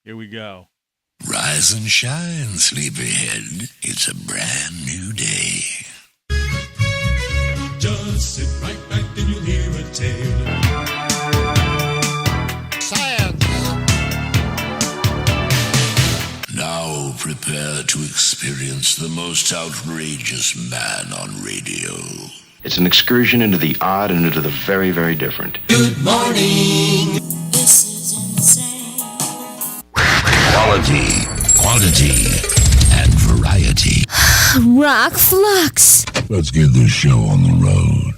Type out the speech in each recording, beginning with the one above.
Here we go. Rise and shine, sleepyhead. It's a brand new day. Just sit right back and you'll hear a tale. Science! Now prepare to experience the most outrageous man on radio. It's an excursion into the odd and into the very, very different. Good morning. This is insane. Quality, quantity, and variety. ROCKFLUX. Let's get this show on the road.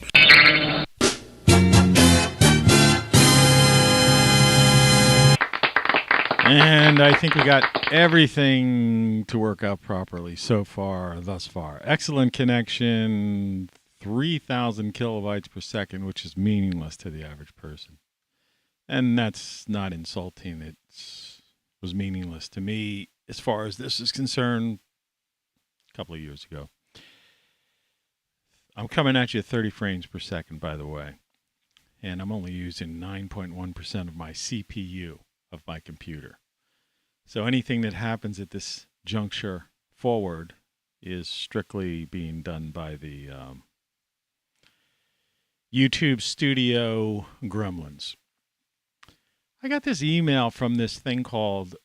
And I think we got everything to work out properly so far, thus far. Excellent connection, 3,000 kilobytes per second, which is meaningless to the average person. And that's not insulting. It was meaningless to me as far as this is concerned a couple of years ago. I'm coming at you at 30 frames per second, by the way. And I'm only using 9.1% of my CPU of my computer. So anything that happens at this juncture forward is strictly being done by the YouTube studio gremlins. I got this email from this thing called,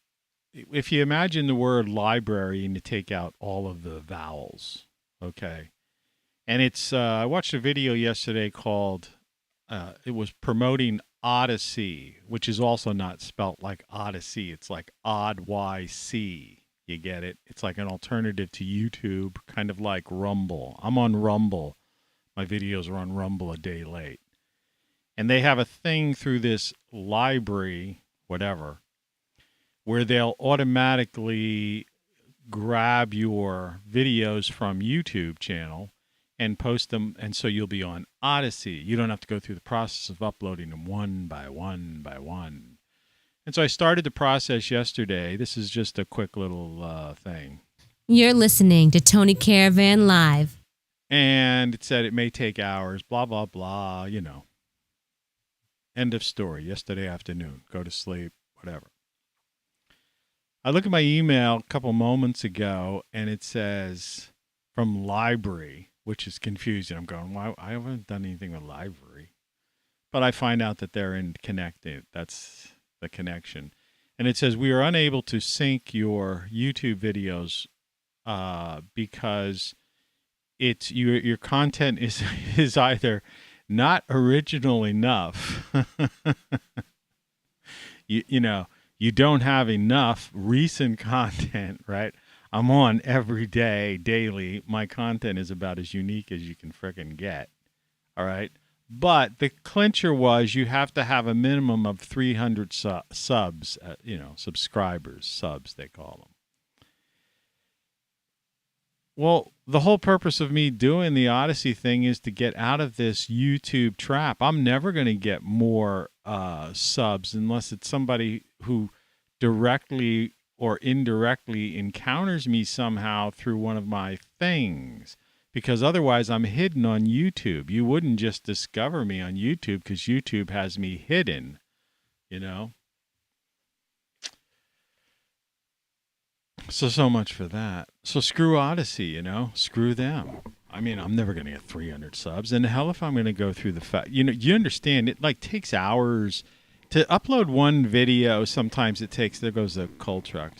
if you imagine the word library and you take out all of the vowels, okay? And it's, I watched a video yesterday called, it was promoting Odyssey, which is also not spelt like Odyssey. It's like Odd-Y-C. You get it? It's like an alternative to YouTube, kind of like Rumble. I'm on Rumble. My videos are on Rumble a day late. And they have a thing through this library, whatever, where they'll automatically grab your videos from YouTube channel and post them, and so you'll be on Odyssey. You don't have to go through the process of uploading them one by one by one. And so I started the process yesterday. This is just a quick little thing. You're listening to Tony Caravan Live. And it said it may take hours, blah, blah, blah, you know. End of story. Yesterday afternoon. Go to sleep, whatever. I look at my email a couple moments ago, and it says from library, which is confusing. I'm going, why? I haven't done anything with library. But I find out that they're connected. That's the connection. And it says, we are unable to sync your YouTube videos because it's your content is either not original enough. you know, you don't have enough recent content, right? I'm on every day, daily. My content is about as unique as you can frickin' get. All right. But the clincher was you have to have a minimum of 300 subs, subscribers, subs, they call them. Well, the whole purpose of me doing the Odyssey thing is to get out of this YouTube trap. I'm never going to get more subs unless it's somebody who directly or indirectly encounters me somehow through one of my things. Because otherwise I'm hidden on YouTube. You wouldn't just discover me on YouTube because YouTube has me hidden, you know? So much for that. So screw Odyssey, you know? Screw them. I mean, I'm never going to get 300 subs. And the hell if I'm going to go through the you understand, it like takes hours to upload one video. Sometimes it takes, there goes the coal truck,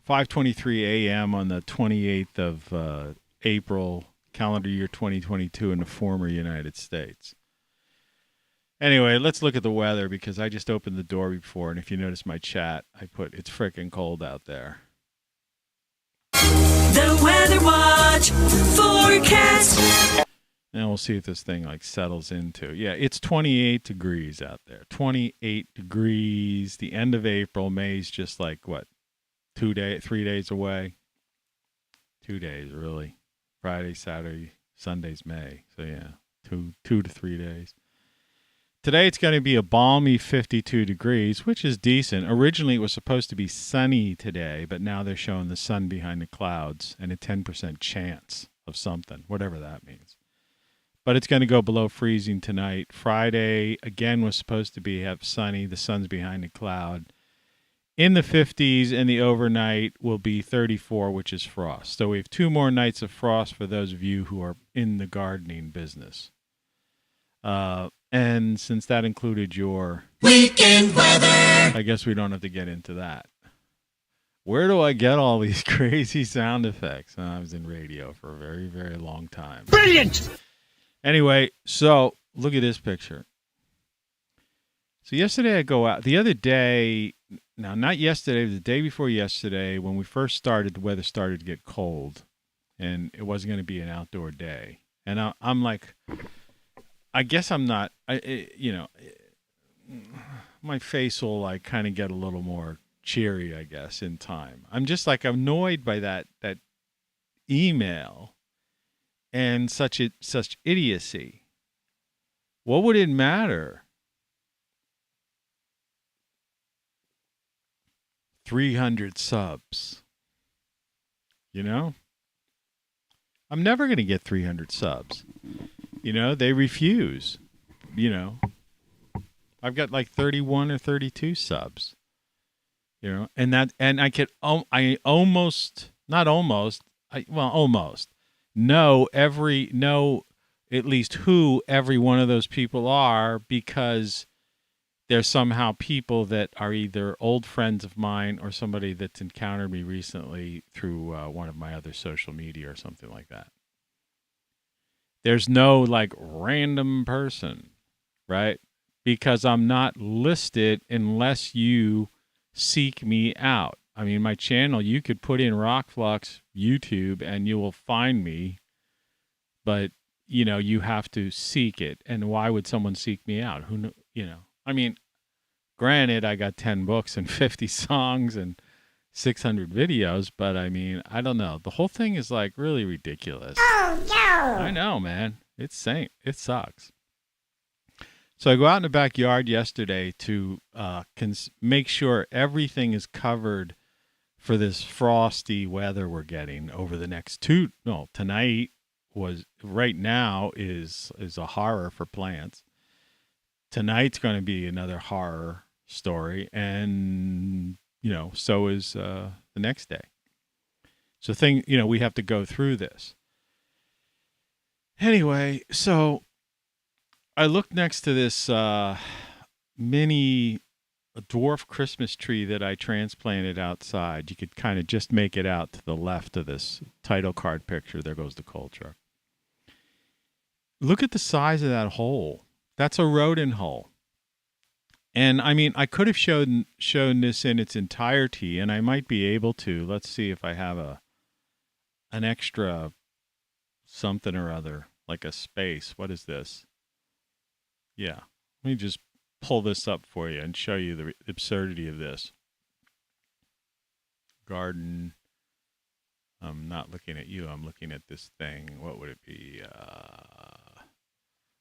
5:23 a.m. on the 28th of April, calendar year 2022 in the former United States. Anyway, let's look at the weather because I just opened the door before. And if you notice my chat, I put, it's freaking cold out there. The Weather Watch forecast. And we'll see if this thing like settles into. Yeah, it's 28 degrees out there. 28 degrees. The end of April. May's just like what? 3 days away. 2 days really. Friday, Saturday, Sunday's May. So yeah, 2 to 3 days. Today it's going to be a balmy 52 degrees, which is decent. Originally it was supposed to be sunny today, but now they're showing the sun behind the clouds and a 10% chance of something, whatever that means. But it's going to go below freezing tonight. Friday, again, was supposed to have sunny. The sun's behind a cloud. in the 50s, and the overnight will be 34, which is frost. So we have 2 more nights of frost for those of you who are in the gardening business. And since that included your Weekend weather. I guess we don't have to get into that. Where do I get all these crazy sound effects? I was in radio for a very, very long time. Brilliant. Anyway, so look at this picture. So yesterday I go out. The other day, now not yesterday, the day before yesterday, when we first started, the weather started to get cold, and it wasn't going to be an outdoor day. And I'm like, I guess I'm not, my face will like kind of get a little more cheery, I guess, in time. I'm just like annoyed by that email and such idiocy. What would it matter? 300 subs. You know? I'm never going to get 300 subs. You know, they refuse. You know, I've got like 31 or 32 subs. You know, and I almost know at least who every one of those people are, because they're somehow people that are either old friends of mine or somebody that's encountered me recently through one of my other social media or something like that. There's no like random person, right? Because I'm not listed unless you seek me out. I mean, my channel, you could put in ROCKFLUX YouTube and you will find me, but you know, you have to seek it. And why would someone seek me out? I mean, granted, I got 10 books and 50 songs and 600 videos, but I mean, I don't know. The whole thing is like really ridiculous. Oh, no. I know, man. It sucks. So I go out in the backyard yesterday to make sure everything is covered for this frosty weather we're getting over the next tonight right now is a horror for plants. Tonight's going to be another horror story, and so is the next day. So we have to go through this. Anyway, so I looked next to this mini dwarf Christmas tree that I transplanted outside. You could kind of just make it out to the left of this title card picture. There goes the coal truck. Look at the size of that hole. That's a rodent hole. And I mean, I could have shown this in its entirety, and I might be able to. Let's see if I have an extra something or other, like a space. What is this? Yeah. Let me just pull this up for you and show you the absurdity of this. Garden. I'm not looking at you. I'm looking at this thing. What would it be?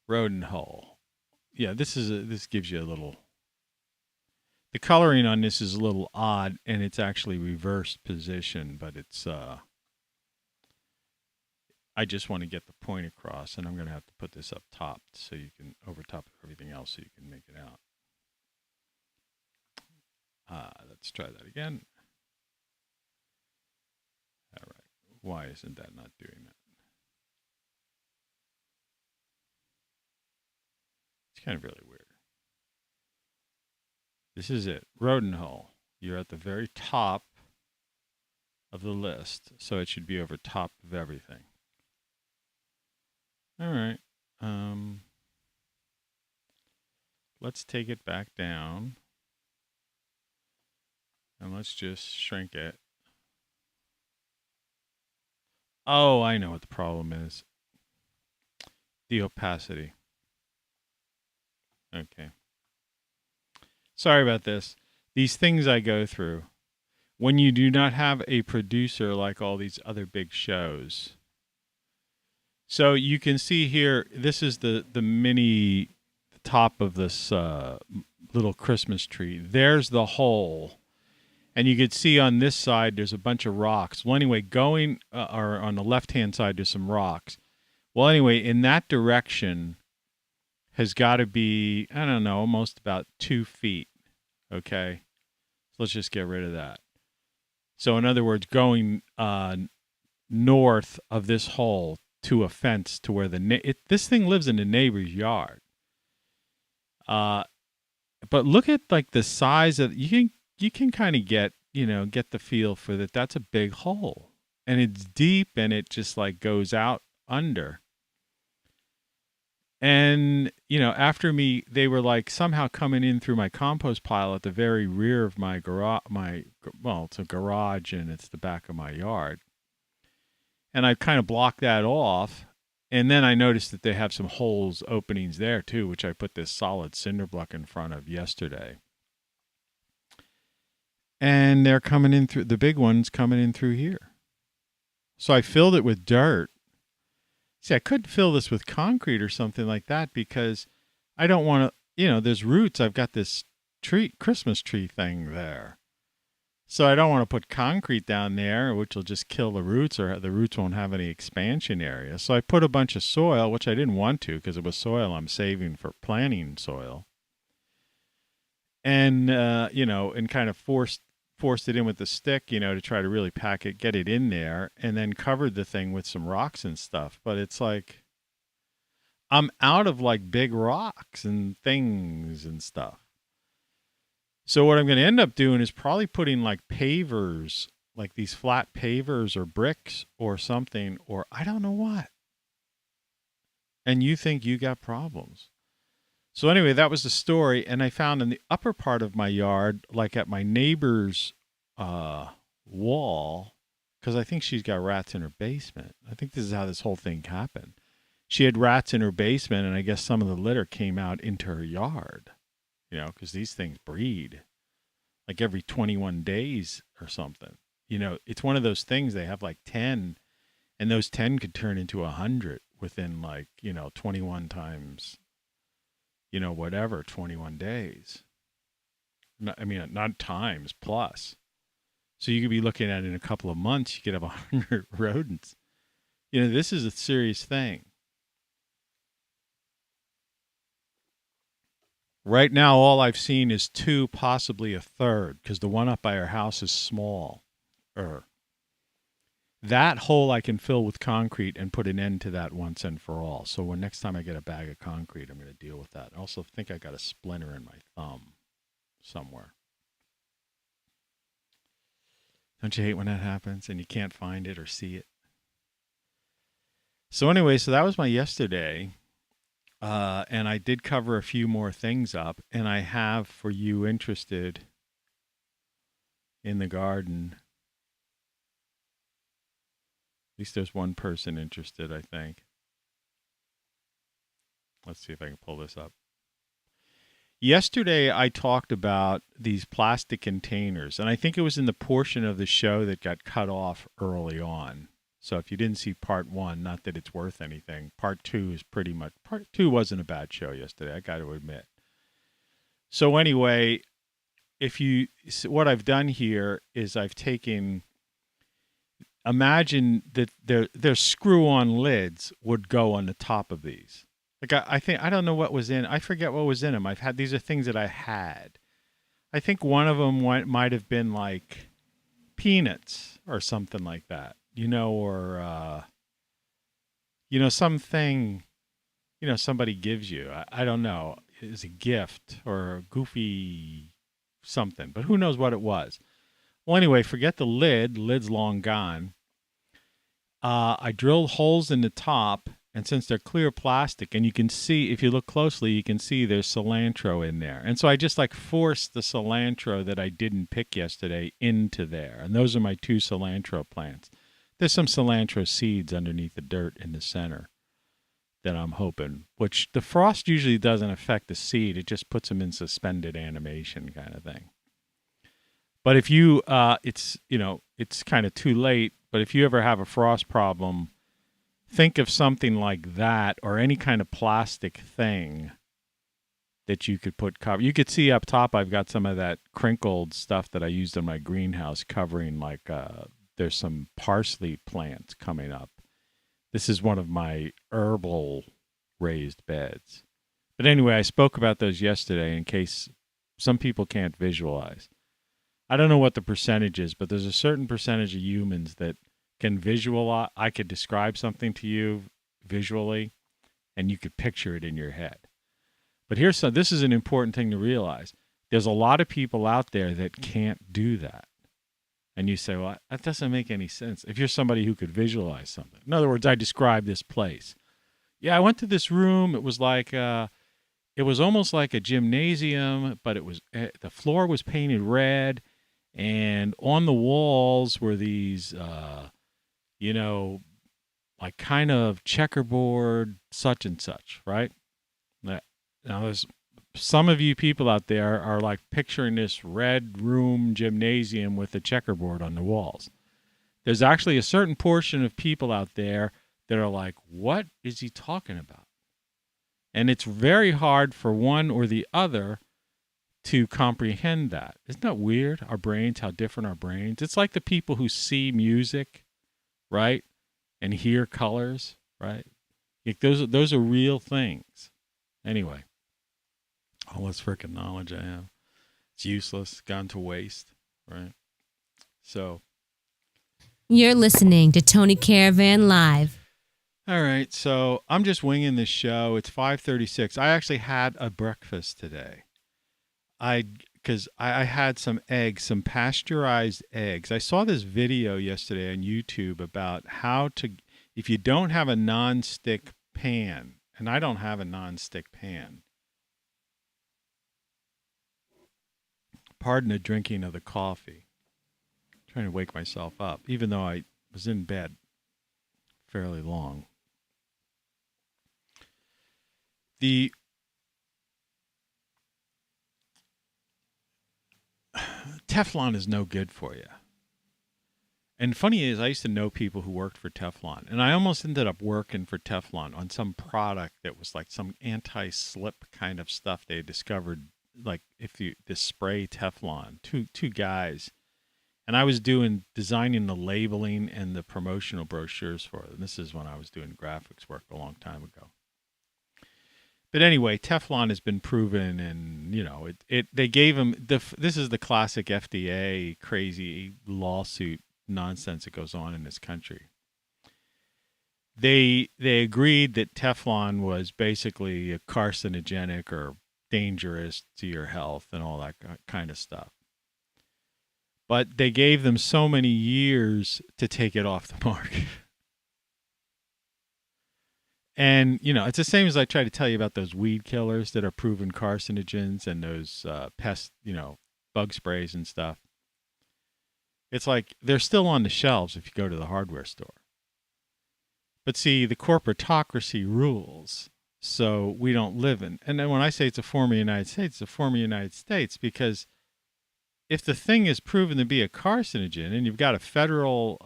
Rodent hole. Yeah, this gives you a little. The coloring on this is a little odd, and it's actually reversed position, but it's. I just want to get the point across, and I'm going to have to put this up top so you can over top of everything else so you can make it out. Let's try that again. All right. Why isn't that not doing that? It's kind of really weird. This is it. Rodent hole. You're at the very top of the list, so it should be over top of everything. All right. Let's take it back down. And let's just shrink it. Oh, I know what the problem is. The opacity. Okay. Sorry about this. These things I go through. When you do not have a producer like all these other big shows. So you can see here, this is the mini top of this little Christmas tree. There's the hole. And you could see on this side, there's a bunch of rocks. Well, anyway, or on the left-hand side, there's some rocks. Well, anyway, in that direction has got to be, I don't know, almost about 2 feet. Okay. So let's just get rid of that. So in other words, going north of this hole to a fence to where this thing lives in the neighbor's yard. But look at like the size of you can kind of get the feel for that. That's a big hole, and it's deep, and it just like goes out under. And after me, they were like somehow coming in through my compost pile at the very rear of my garage. It's a garage, and it's the back of my yard. And I kind of blocked that off. And then I noticed that they have some holes, openings there too, which I put this solid cinder block in front of yesterday. And they're coming in through, the big ones coming in through here. So I filled it with dirt. See, I couldn't fill this with concrete or something like that because I don't want to, there's roots. I've got this Christmas tree thing there. So I don't want to put concrete down there, which will just kill the roots, or the roots won't have any expansion area. So I put a bunch of soil, which I didn't want to because it was soil I'm saving for planting soil. And, and kind of forced it in with the stick, to try to really get it in there, and then covered the thing with some rocks and stuff. But it's like, I'm out of like big rocks and things and stuff. So what I'm going to end up doing is probably putting like pavers, like these flat pavers or bricks or something, or I don't know what. And you think you got problems. So anyway, that was the story. And I found in the upper part of my yard, like at my neighbor's wall, because I think she's got rats in her basement. I think this is how this whole thing happened. She had rats in her basement, and I guess some of the litter came out into her yard. Because these things breed like every 21 days or something. It's one of those things, they have like 10, and those 10 could turn into 100 within like, 21 times, 21 days. Not times, plus. So you could be looking at in a couple of months, you could have 100 rodents. This is a serious thing. Right now, all I've seen is 2, possibly a third, because the one up by our house is small. That hole I can fill with concrete and put an end to that once and for all. So when next time I get a bag of concrete, I'm going to deal with that. I also think I got a splinter in my thumb somewhere. Don't you hate when that happens and you can't find it or see it? So anyway, that was my yesterday. And I did cover a few more things up, and I have, for you interested in the garden, at least there's one person interested, I think. Let's see if I can pull this up. Yesterday, I talked about these plastic containers, and I think it was in the portion of the show that got cut off early on. So if you didn't see part 1, not that it's worth anything, part 2 is pretty much, part 2 wasn't a bad show yesterday, I got to admit. So anyway, what I've done here is I've taken, imagine that their screw-on lids would go on the top of these. Like I don't know what was in, I forget what was in them. These are things that I had. I think one of them might have been like peanuts or something like that. Or, something, somebody gives you, I don't know, is a gift or a goofy something, but who knows what it was. Well, anyway, forget the lid's long gone. I drilled holes in the top, and since they're clear plastic, and you can see, if you look closely, you can see there's cilantro in there. And so I just like forced the cilantro that I didn't pick yesterday into there. And those are my 2 cilantro plants. There's some cilantro seeds underneath the dirt in the center that I'm hoping, which the frost usually doesn't affect the seed. It just puts them in suspended animation kind of thing. But if you, it's kind of too late, but if you ever have a frost problem, think of something like that or any kind of plastic thing that you could put cover. You could see up top I've got some of that crinkled stuff that I used in my greenhouse covering like there's some parsley plants coming up. This is one of my herbal raised beds. But anyway, I spoke about those yesterday in case some people can't visualize. I don't know what the percentage is, but there's a certain percentage of humans that can visualize. I could describe something to you visually, and you could picture it in your head. But this is an important thing to realize. There's a lot of people out there that can't do that. And you say, well, that doesn't make any sense. If you're somebody who could visualize something. In other words, I describe this place. Yeah, I went to this room. It was like, it was almost like a gymnasium, but it was, the floor was painted red. And on the walls were these, like kind of checkerboard, such and such, right? Now, there's some of you people out there are like picturing this red room gymnasium with a checkerboard on the walls. There's actually a certain portion of people out there that are like, what is he talking about? And it's very hard for one or the other to comprehend that. Isn't that weird? Our brains, how different our brains. It's like the people who see music, right? And hear colors, right? Like those are real things. Anyway. All this freaking knowledge I have. It's useless, gone to waste, right? So. You're listening to Tony Caravan Live. All right, so I'm just winging this show. It's 5:36. I actually had a breakfast today. Because I had some eggs, some pasteurized eggs. I saw this video yesterday on YouTube about how to, if you don't have a nonstick pan, and I don't have a nonstick pan, pardon the drinking of the coffee. I'm trying to wake myself up, even though I was in bed fairly long. The Teflon is no good for you. And funny is, I used to know people who worked for Teflon, and I almost ended up working for Teflon on some product that was like some anti-slip kind of stuff they had discovered. Like this spray Teflon, two guys, and I was designing the labeling and the promotional brochures for it. And this is when I was doing graphics work a long time ago. But anyway, Teflon has been proven, and they gave them this is the classic FDA crazy lawsuit nonsense that goes on in this country. They agreed that Teflon was basically a carcinogenic or dangerous to your health and all that kind of stuff. But they gave them so many years to take it off the market. And, it's the same as I try to tell you about those weed killers that are proven carcinogens and those pest, bug sprays and stuff. It's like they're still on the shelves if you go to the hardware store. But see, the corporatocracy rules. So we don't live in. And then when I say it's a form of the United States, it's a form of the United States because if the thing is proven to be a carcinogen and you've got a federal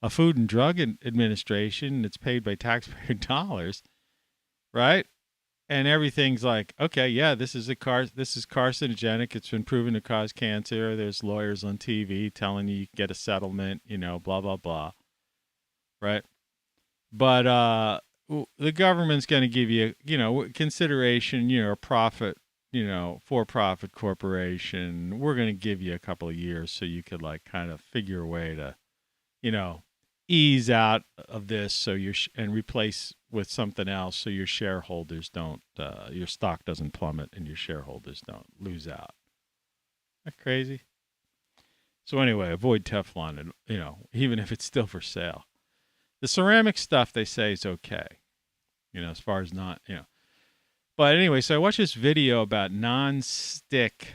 a Food and Drug Administration that's paid by taxpayer dollars, right? And everything's like, okay, yeah, this is carcinogenic. It's been proven to cause cancer. There's lawyers on TV telling you can get a settlement, blah, blah, blah. Right? But the government's going to give you, consideration, a profit, for-profit corporation. We're going to give you a couple of years so you could kind of figure a way to, ease out of this and replace with something else so your shareholders don't, your stock doesn't plummet and your shareholders don't lose out. Isn't that crazy? So anyway, avoid Teflon, and even if it's still for sale. The ceramic stuff they say is okay, as far as not, But anyway, so I watched this video about non-stick.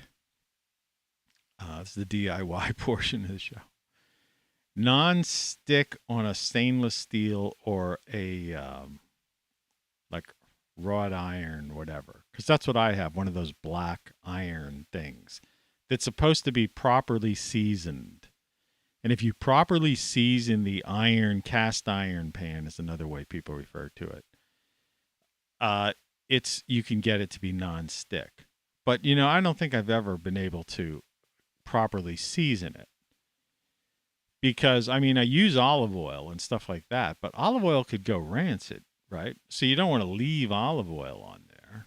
This is the DIY portion of the show. Non-stick on a stainless steel or a like wrought iron, whatever. Because that's what I have, one of those black iron things that's supposed to be properly seasoned. And if you properly season the cast iron pan is another way people refer to it. You can get it to be non-stick. But, I don't think I've ever been able to properly season it. Because, I use olive oil and stuff like that, but olive oil could go rancid, right? So you don't want to leave olive oil on there.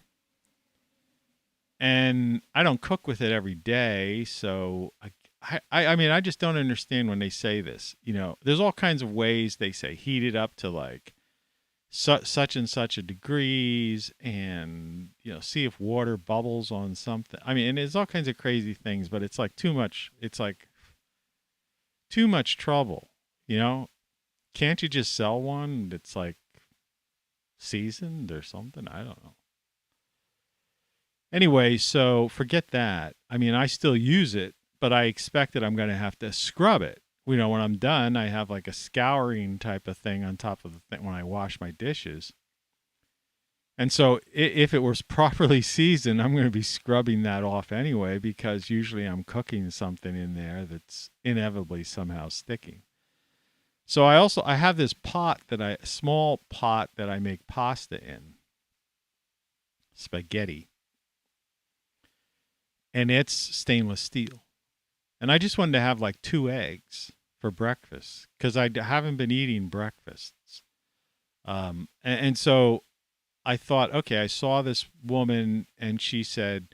And I don't cook with it every day, so I mean, I just don't understand when they say this. There's all kinds of ways they say heat it up to like such and such a degrees, and see if water bubbles on something. I mean, and there's all kinds of crazy things, but it's like too much. It's like too much trouble. Can't you just sell one that's like seasoned or something? I don't know. Anyway, so forget that. I mean, I still use it, but I expect that I'm going to have to scrub it. When I'm done, I have like a scouring type of thing on top of the thing when I wash my dishes. And so if it was properly seasoned, I'm going to be scrubbing that off anyway, because usually I'm cooking something in there that's inevitably somehow sticking. So I have this small pot that I make pasta in, spaghetti, and it's stainless steel. And I just wanted to have like 2 eggs for breakfast because I haven't been eating breakfasts. And so I thought, okay, I saw this woman and she said,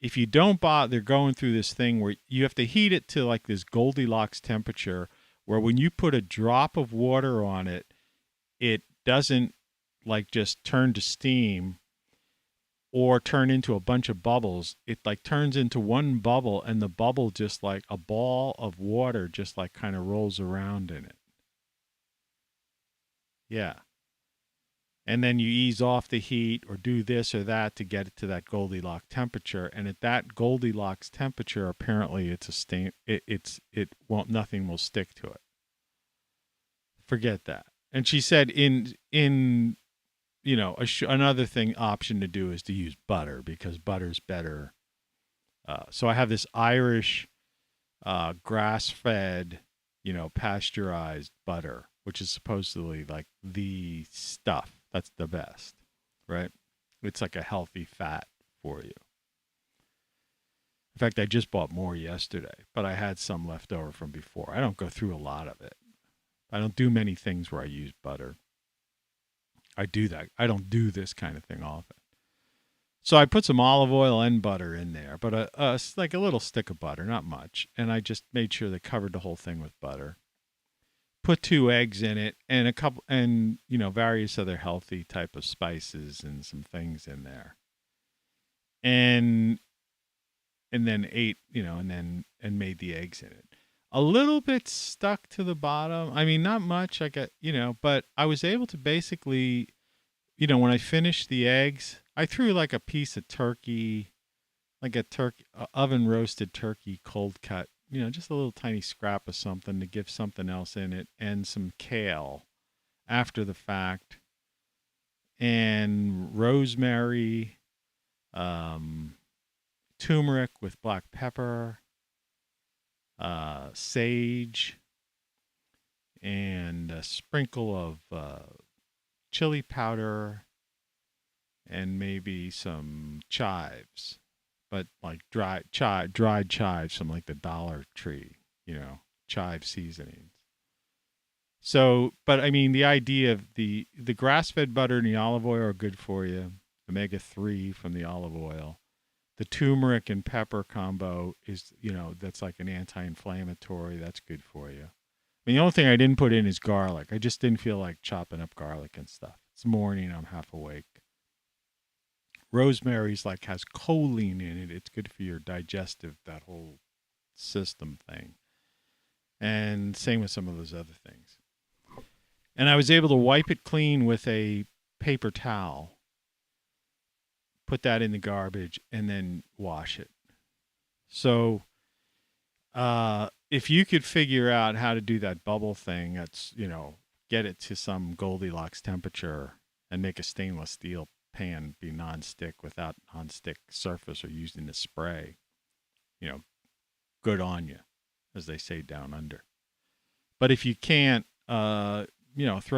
if you don't bother, they're going through this thing where you have to heat it to like this Goldilocks temperature where when you put a drop of water on it, it doesn't like just turn to steam or turn into a bunch of bubbles. It like turns into one bubble, and the bubble just like a ball of water just like kind of rolls around in it. Yeah. And then you ease off the heat or do this or that to get it to that Goldilocks temperature. And at that Goldilocks temperature, apparently it's a stain. It won't, nothing will stick to it. Forget that. And she said another option to do is to use butter because butter's better. So I have this Irish grass-fed, pasteurized butter, which is supposedly like the stuff that's the best, right? It's like a healthy fat for you. In fact, I just bought more yesterday, but I had some left over from before. I don't go through a lot of it. I don't do many things where I use butter. I do that. I don't do this kind of thing often. So I put some olive oil and butter in there, but like a little stick of butter, not much. And I just made sure they covered the whole thing with butter. Put 2 eggs in it and a couple, and various other healthy type of spices and some things in there. And then and made the eggs in it. A little bit stuck to the bottom. I mean, not much. But I was able to basically, when I finished the eggs, I threw like a piece of turkey, like a oven roasted turkey, cold cut, just a little tiny scrap of something to give something else in it, and some kale after the fact, and rosemary, turmeric with black pepper, sage, and a sprinkle of chili powder, and maybe some chives, but like dried chives from like the Dollar Tree, chive seasonings. So, but I mean, the idea of the grass-fed butter and the olive oil are good for you. Omega-3 from the olive oil. The turmeric and pepper combo is, that's like an anti-inflammatory. That's good for you. I mean, the only thing I didn't put in is garlic. I just didn't feel like chopping up garlic and stuff. It's morning. I'm half awake. Rosemary's like has choline in it. It's good for your digestive, that whole system thing. And same with some of those other things. And I was able to wipe it clean with a paper towel. Put that in the garbage and then wash it. So if you could figure out how to do that bubble thing, that's, get it to some Goldilocks temperature and make a stainless steel pan be nonstick without nonstick surface or using the spray, good on you, as they say down under. But if you can't, throw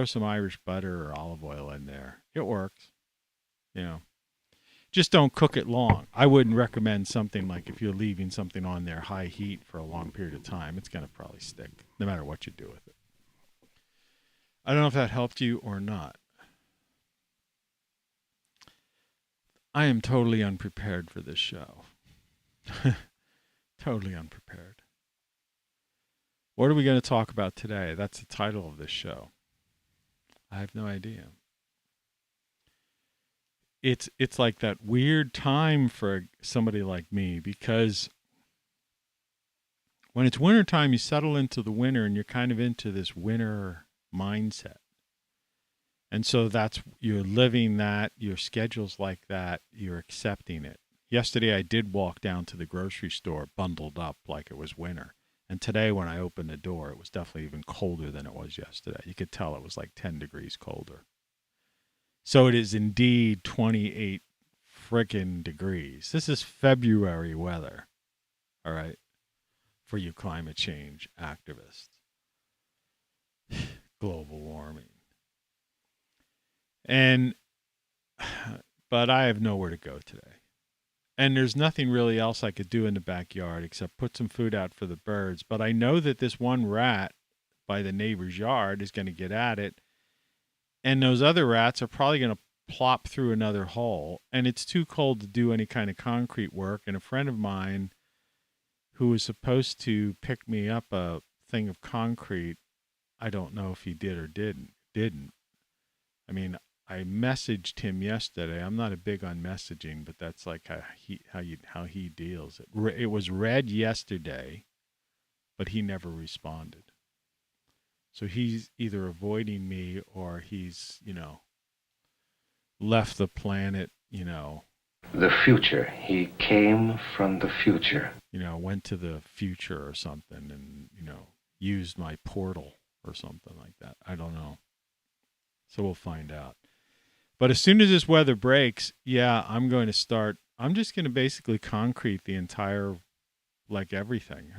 some Irish butter or olive oil in there. It works, Just don't cook it long. I wouldn't recommend something like if you're leaving something on there high heat for a long period of time, it's going to probably stick no matter what you do with it. I don't know if that helped you or not. I am totally unprepared for this show. Totally unprepared. What are we going to talk about today? That's the title of this show. I have no idea. It's like that weird time for somebody like me, because when it's wintertime, you settle into the winter and you're kind of into this winter mindset. And so you're living that, your schedule's like that, you're accepting it. Yesterday I did walk down to the grocery store bundled up like it was winter. And today when I opened the door, it was definitely even colder than it was yesterday. You could tell it was like 10 degrees colder. So it is indeed 28 frickin' degrees. This is February weather, all right, for you climate change activists. Global warming. But I have nowhere to go today. And there's nothing really else I could do in the backyard except put some food out for the birds. But I know that this one rat by the neighbor's yard is going to get at it. And those other rats are probably going to plop through another hole. And it's too cold to do any kind of concrete work. And a friend of mine who was supposed to pick me up a thing of concrete, I don't know if he did or didn't. I mean, I messaged him yesterday. I'm not a big on messaging, but that's like how he deals. It was read yesterday, but he never responded. So he's either avoiding me or he's, left the planet, The future. He came from the future. Went to the future or something and, used my portal or something like that. I don't know. So we'll find out. But as soon as this weather breaks, I'm just going to basically concrete the entire, like everything.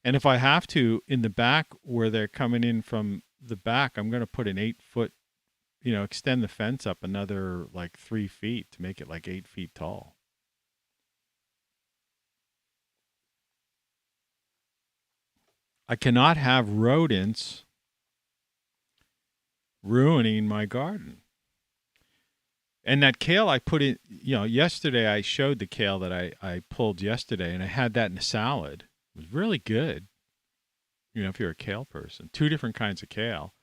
And if I have to, in the back where they're coming in from the back, I'm going to put an 8-foot, extend the fence up another like 3 feet to make it like 8 feet tall. I cannot have rodents ruining my garden. And that kale I put in, yesterday I showed the kale that I pulled yesterday, and I had that in a salad. It was really good. If you're a kale person, 2 different kinds of kale.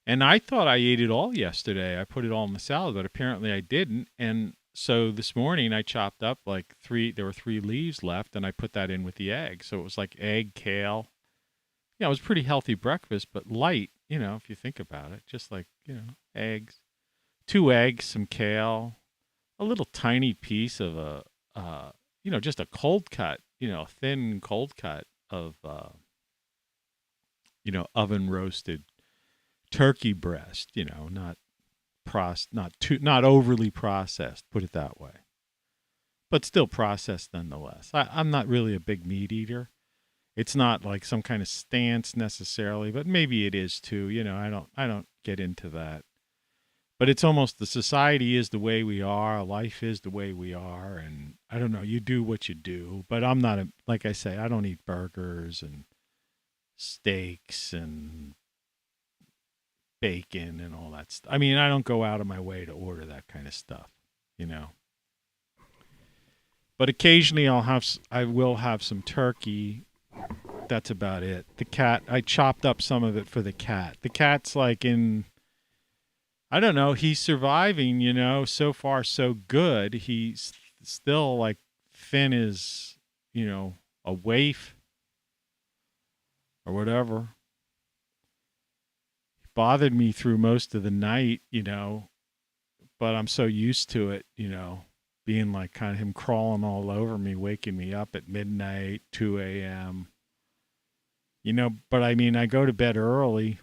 And I thought I ate it all yesterday. I put it all in the salad, but apparently I didn't. And so this morning I chopped up there were 3 leaves left, and I put that in with the egg. So it was like egg, kale. It was a pretty healthy breakfast, but light, if you think about it. Just like, eggs. 2 eggs, some kale, a little tiny piece of just a cold cut, thin cold cut of, oven roasted turkey breast, not overly processed, put it that way, but still processed nonetheless. I'm not really a big meat eater. It's not like some kind of stance necessarily, but maybe it is too. I don't get into that. But it's almost the society is the way we are, life is the way we are, and I don't know, you do what you do. But I'm not like I say, I don't eat burgers and steaks and bacon and all that stuff. I mean, I don't go out of my way to order that kind of stuff, But occasionally I will have some turkey. That's about it. The cat, I chopped up some of it for the cat. The cat's like I don't know, he's surviving, so far so good. He's still like thin as, a waif or whatever. He bothered me through most of the night, but I'm so used to it, being like kind of him crawling all over me, waking me up at midnight, 2 a.m. But I mean, I go to bed early.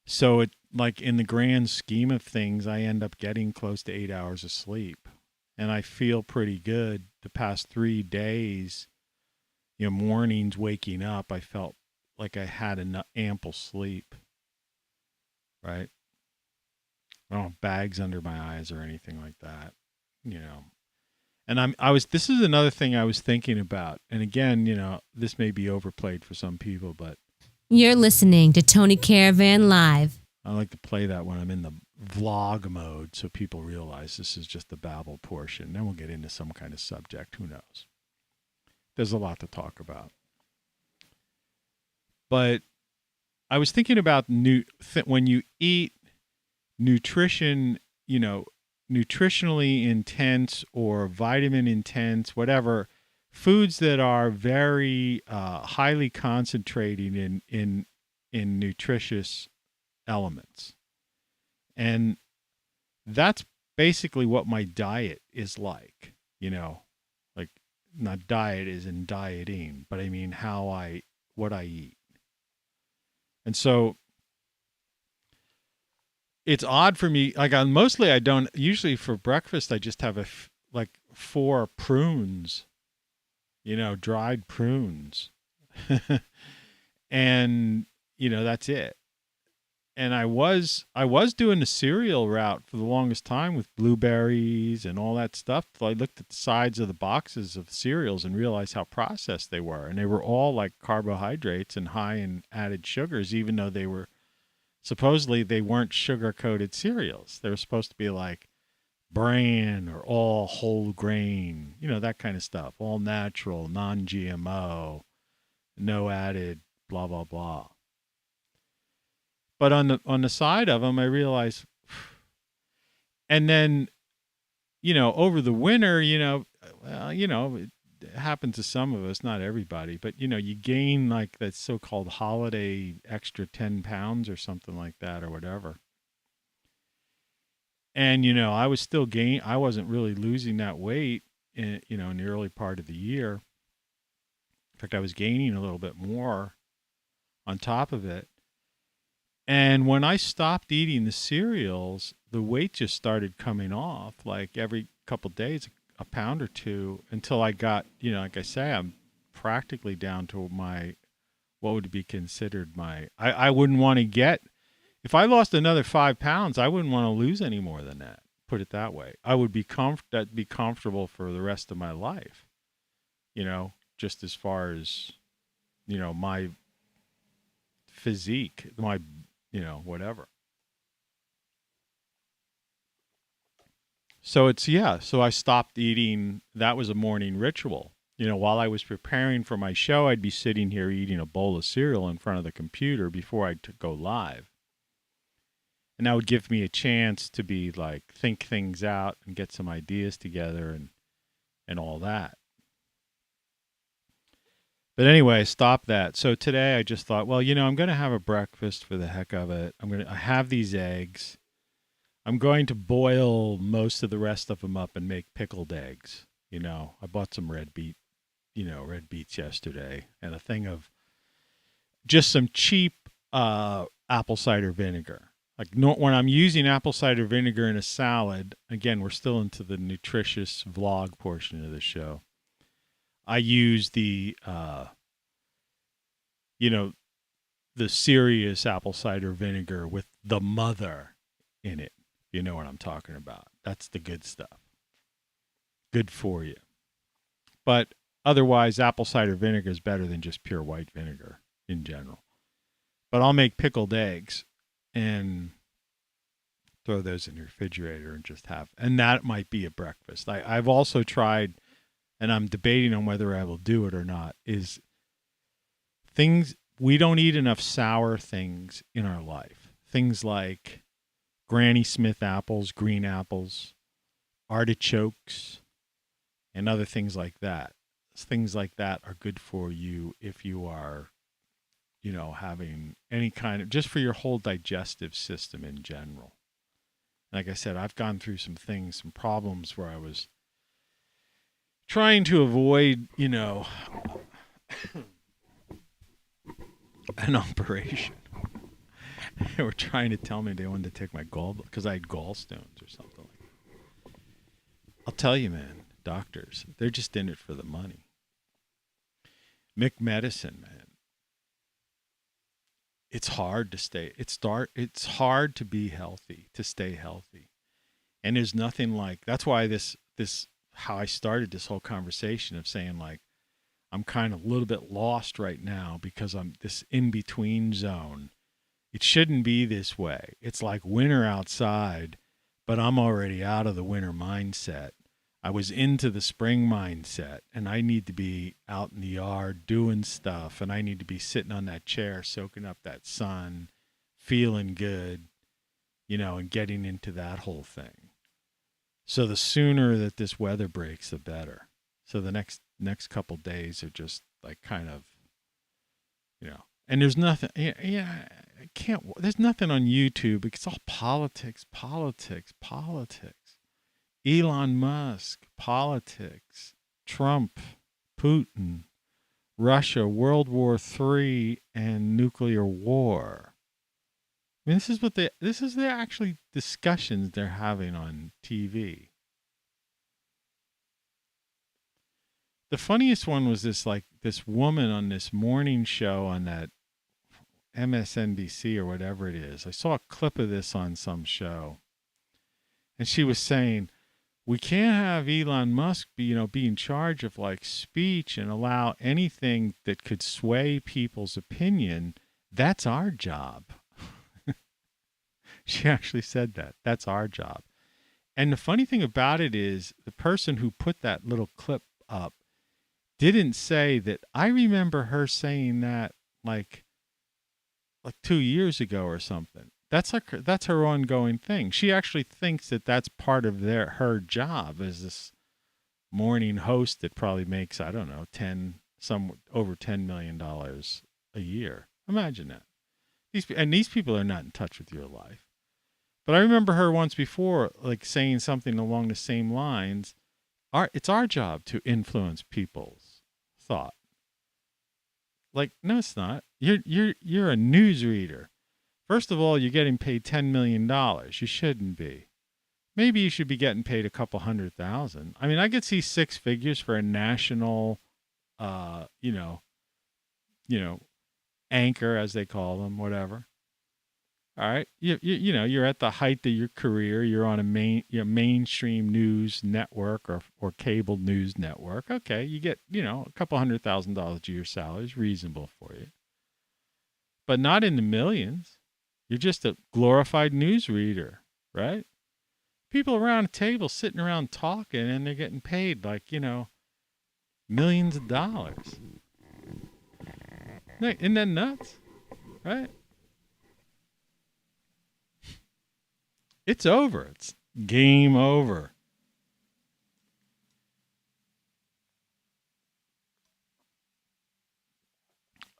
So it, like in the grand scheme of things, I end up getting close to 8 hours of sleep. And I feel pretty good. The past 3 days, mornings waking up, I felt like I had ample sleep. Right? I don't have bags under my eyes or anything like that, And this is another thing I was thinking about. And again, this may be overplayed for some people, but You're listening to Tony Caravan Live. I like to play that when I'm in the vlog mode so people realize this is just the babble portion. Then we'll get into some kind of subject. Who knows? there's a lot to talk about. But I was thinking about when you eat nutrition, nutritionally intense or vitamin intense, whatever, foods that are very highly concentrating in nutritious elements. And that's basically what my diet is like, like not diet is in dieting, but I mean what I eat. And so it's odd for me. Like I don't, usually for breakfast, I just have like 4 prunes, dried prunes. And, that's it. And I was doing the cereal route for the longest time with blueberries and all that stuff. So I looked at the sides of the boxes of cereals and realized how processed they were. And they were all like carbohydrates and high in added sugars, even though supposedly they weren't sugar-coated cereals. They were supposed to be like bran or all whole grain, that kind of stuff. All natural, non-GMO, no added, blah, blah, blah. But on the side of them, I realized, and then, over the winter, it happens to some of us, not everybody, but, you gain like that so-called holiday extra 10 pounds or something like that or whatever. And, I was still I wasn't really losing that weight in the early part of the year. In fact, I was gaining a little bit more on top of it. And when I stopped eating the cereals, the weight just started coming off like every couple of days, a pound or 2, until I got, like I say, I'm practically down to what would be considered I wouldn't want to if I lost another 5 pounds, I wouldn't want to lose any more than that. Put it that way. I would be that'd be comfortable for the rest of my life, just as far as, my physique, my, whatever. So so I stopped eating. That was a morning ritual. While I was preparing for my show, I'd be sitting here eating a bowl of cereal in front of the computer before I'd go live. And that would give me a chance to be like, think things out and get some ideas together and all that. But anyway, I stopped that. So today I just thought, well, I'm going to have a breakfast for the heck of it. I have these eggs. I'm going to boil most of the rest of them up and make pickled eggs. I bought some red beets yesterday, and a thing of just some cheap apple cider vinegar. Like when I'm using apple cider vinegar in a salad, again, we're still into the nutritious vlog portion of the show. I use the serious apple cider vinegar with the mother in it. You know what I'm talking about. That's the good stuff. Good for you. But otherwise, apple cider vinegar is better than just pure white vinegar in general. But I'll make pickled eggs and throw those in the refrigerator and just and that might be a breakfast. I've also tried, and I'm debating on whether I will do it or not, is we don't eat enough sour things in our life. Things like Granny Smith apples, green apples, artichokes, and other things like that. Things like that are good for you if you are, having any kind of, just for your whole digestive system in general. Like I said, I've gone through some problems where I was trying to avoid, an operation. They were trying to tell me they wanted to take my because I had gallstones or something like that. I'll tell you, man, doctors, they're just in it for the money. McMedicine, man. It's hard to it's hard to be healthy, to stay healthy. And there's nothing that's why how I started this whole conversation of saying I'm kind of a little bit lost right now because I'm this in-between zone. It shouldn't be this way. It's like winter outside, but I'm already out of the winter mindset. I was into the spring mindset, and I need to be out in the yard doing stuff, and I need to be sitting on that chair soaking up that sun, feeling good, and getting into that whole thing. So the sooner that this weather breaks, the better. So the next couple days are just like kind of, and there's nothing. Yeah, I can't. There's nothing on YouTube. It's all politics. Elon Musk, politics, Trump, Putin, Russia, World War III, and nuclear war. I mean, this is the actually discussions they're having on TV. The funniest one was this woman on this morning show on that MSNBC or whatever it is. I saw a clip of this on some show, and she was saying, we can't have Elon Musk be in charge of like speech and allow anything that could sway people's opinion. That's our job. She actually said that. That's our job. And the funny thing about it is the person who put that little clip up didn't say that. I remember her saying that like 2 years ago or something. That's her ongoing thing. She actually thinks that that's part of her job as this morning host that probably makes, I don't know, over $10 million a year. Imagine that. These people are not in touch with your life. But I remember her once before, like saying something along the same lines. It's our job to influence people's thought. Like, no, it's not. You're a newsreader. First of all, you're getting paid $10 million. You shouldn't be. Maybe you should be getting paid a couple $100,000. I mean, I could see 6 figures for a national, anchor, as they call them, whatever. All right, you're at the height of your career. You're on a mainstream news network or cable news network. Okay, you get a couple $100,000 a year salary is reasonable for you, but not in the millions. You're just a glorified news reader, right? People around a table sitting around talking, and they're getting paid like millions of dollars. Isn't that nuts, right? It's over. It's game over.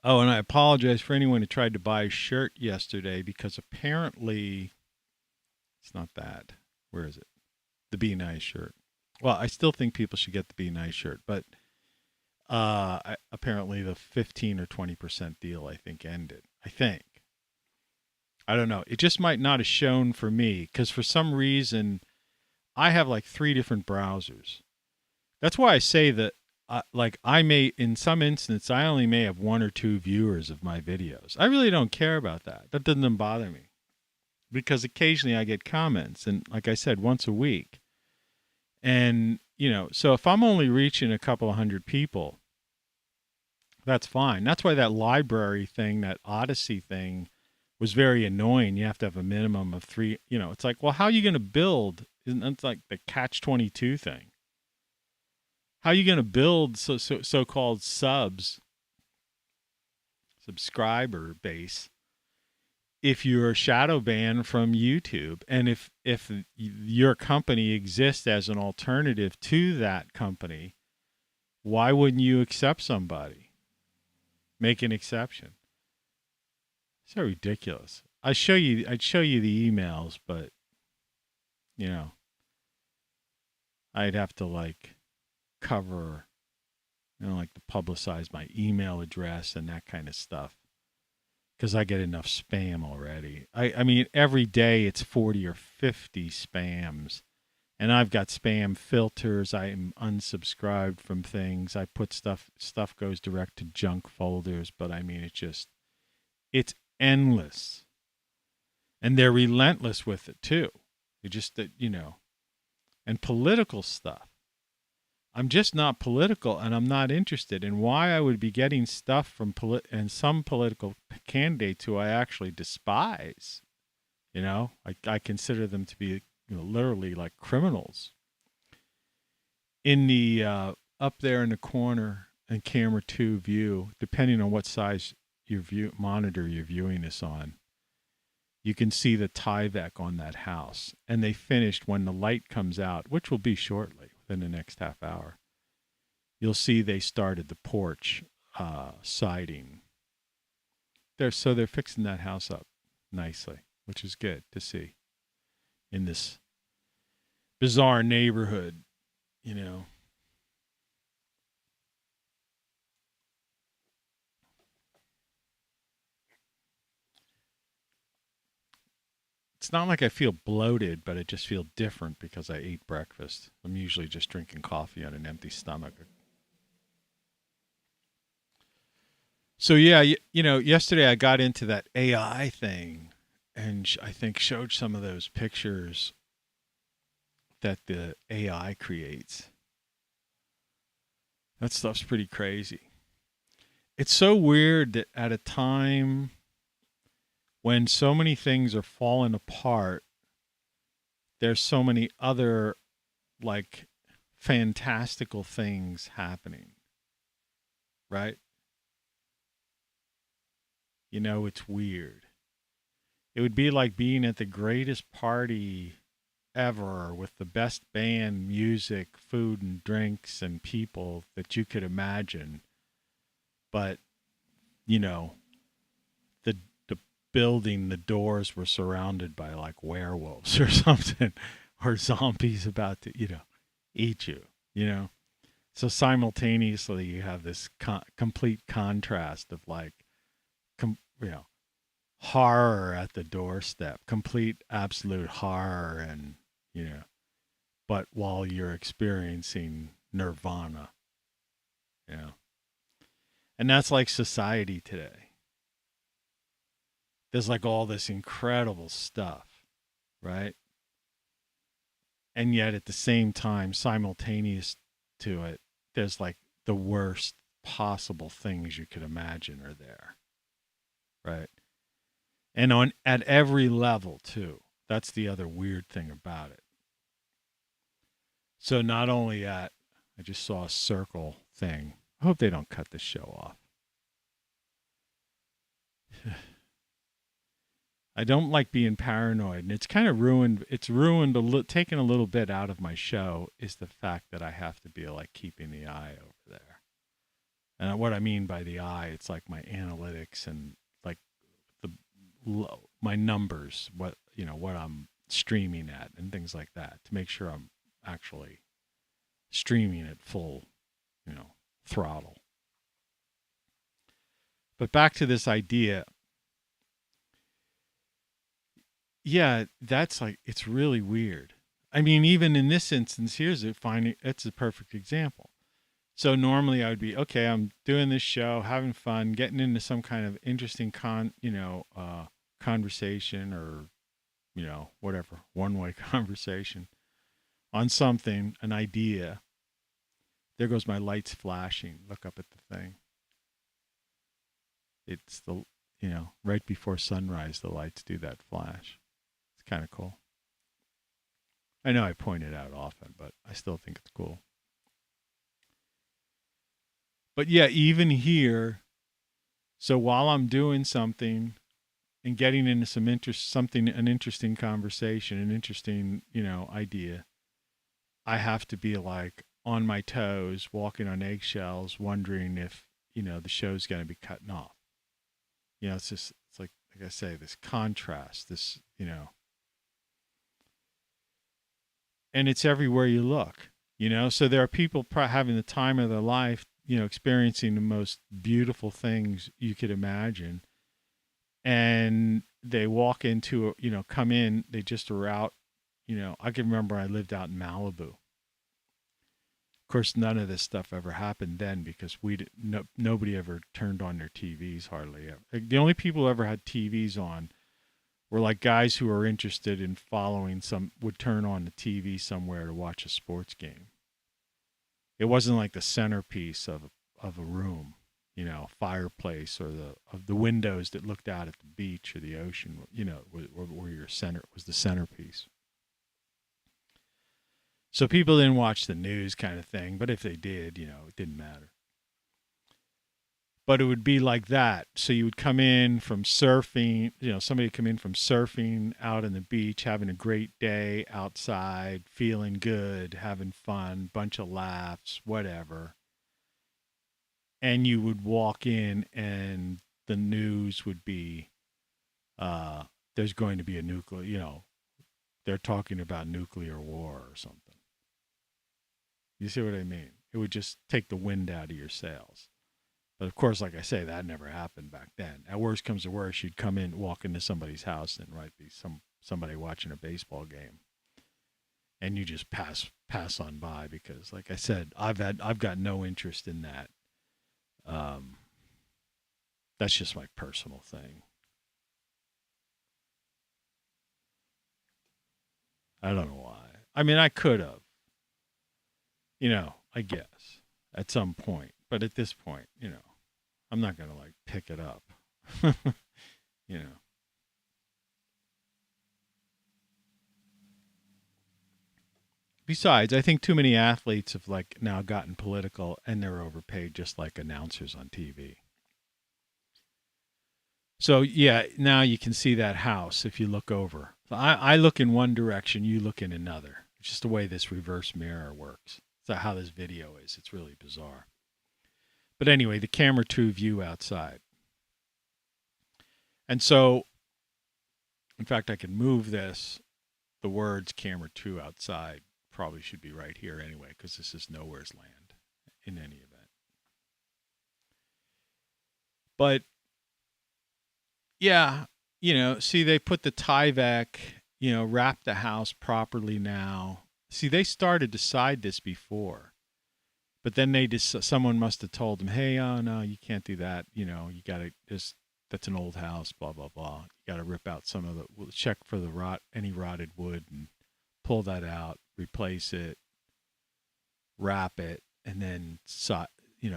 Oh, and I apologize for anyone who tried to buy a shirt yesterday because apparently it's not that. Where is it? The Be Nice shirt. Well, I still think people should get the Be Nice shirt, but apparently the 15 or 20% deal, I think, ended. I don't know. It just might not have shown for me because for some reason I have like 3 different browsers. That's why I say that I may, in some instance, I only may have 1 or 2 viewers of my videos. I really don't care about that. That doesn't bother me because occasionally I get comments, and like I said, once a week. And, so if I'm only reaching a couple of 100 people, that's fine. That's why that library thing, that Odyssey thing, was very annoying. You have to have a minimum of 3. It's like, well, how are you going to build? Isn't that like the catch-22 thing? How are you going to build so-called subscriber base, if you're shadow banned from YouTube, and if your company exists as an alternative to that company, why wouldn't you accept somebody? Make an exception. So ridiculous. I'd show you the emails, but I'd have to cover, to publicize my email address and that kind of stuff, because I get enough spam already. I mean, every day it's 40 or 50 spams, and I've got spam filters. I'm unsubscribed from things. I put stuff goes direct to junk folders, but I mean, it's endless, and they're relentless with it too. They just and political stuff. I'm just not political, and I'm not interested in why I would be getting stuff from and some political candidates who I actually despise. I consider them to be literally like criminals. in the up there in the corner and camera 2 view, depending on what size your monitor you're viewing this on, you can see the Tyvek on that house. And they finished when the light comes out, which will be shortly, within the next half hour. You'll see they started the porch siding. So they're fixing that house up nicely, which is good to see in this bizarre neighborhood, you know. It's not like I feel bloated, but I just feel different because I ate breakfast. I'm usually just drinking coffee on an empty stomach. So yeah, yesterday I got into that AI thing, and I think showed some of those pictures that the AI creates. That stuff's pretty crazy. It's so weird that at a time when so many things are falling apart, there's so many other like fantastical things happening, right? You know, it's weird. It would be like being at the greatest party ever with the best band, music, food and drinks and people that you could imagine. But, you know, the building, the doors were surrounded by like werewolves or something, or zombies about to, eat you, So simultaneously you have this complete contrast of like, horror at the doorstep, complete absolute horror, and but while you're experiencing nirvana, and that's like society today. There's like all this incredible stuff, right? And yet at the same time, simultaneous to it, there's like the worst possible things you could imagine are there, right? And at every level too. That's the other weird thing about it. So not only I just saw a circle thing. I hope they don't cut this show off. I don't like being paranoid, and it's kind of ruined. It's ruined taken a little bit out of my show is the fact that I have to be like keeping the eye over there. And what I mean by the eye, it's like my analytics and like my numbers, what I'm streaming at and things like that, to make sure I'm actually streaming at full, throttle. But back to this idea. Yeah, that's like, it's really weird. I mean, even in this instance, it's a perfect example. So normally I would be, okay, I'm doing this show, having fun, getting into some kind of interesting conversation or, whatever, one-way conversation on something, an idea. There goes my lights flashing. Look up at the thing. It's right before sunrise, the lights do that flash. It's kind of cool. I know I point it out often, but I still think it's cool. But yeah, even here, so while I'm doing something and getting into an interesting conversation, an interesting, idea, I have to be like on my toes, walking on eggshells, wondering if, the show's going to be cutting off. It's like I say, this contrast, this, and it's everywhere you look, so there are people having the time of their life, experiencing the most beautiful things you could imagine. And they walk into, come in, they just are out, I can remember I lived out in Malibu. Of course, none of this stuff ever happened then because nobody ever turned on their TVs hardly ever. Like, the only people who ever had TVs on were like guys who were interested in following would turn on the TV somewhere to watch a sports game. It wasn't like the centerpiece of a room, fireplace, or the windows that looked out at the beach or the ocean, where your center was the centerpiece. So people didn't watch the news kind of thing, but if they did, it didn't matter. But it would be like that. So you would come in from surfing, somebody would come in from surfing out on the beach, having a great day outside, feeling good, having fun, bunch of laughs, whatever. And you would walk in and the news would be, there's going to be a nuclear, they're talking about nuclear war or something. You see what I mean? It would just take the wind out of your sails. But of course, like I say, that never happened back then. At worst comes to worst, you'd come in, walk into somebody's house, and be somebody watching a baseball game, and you just pass on by because, like I said, I've got no interest in that. That's just my personal thing. I don't know why. I mean, I could have, I guess at some point, but at this point, I'm not going to pick it up, Besides, I think too many athletes have now gotten political and they're overpaid just like announcers on TV. So yeah, now you can see that house if you look over. So I look in one direction, you look in another. It's just the way this reverse mirror works. It's how this video is. It's really bizarre. But anyway, the camera 2 view outside. And so, in fact, I can move this. The words camera 2 outside probably should be right here anyway, because this is nowhere's land in any event. But yeah, see, they put the Tyvek, wrap the house properly now. See, they started to decide this before, but then someone must have told them, hey, oh no, you can't do that. You got to that's an old house, blah, blah, blah. You got to rip out we'll check for any rotted wood and pull that out, replace it, wrap it, and then,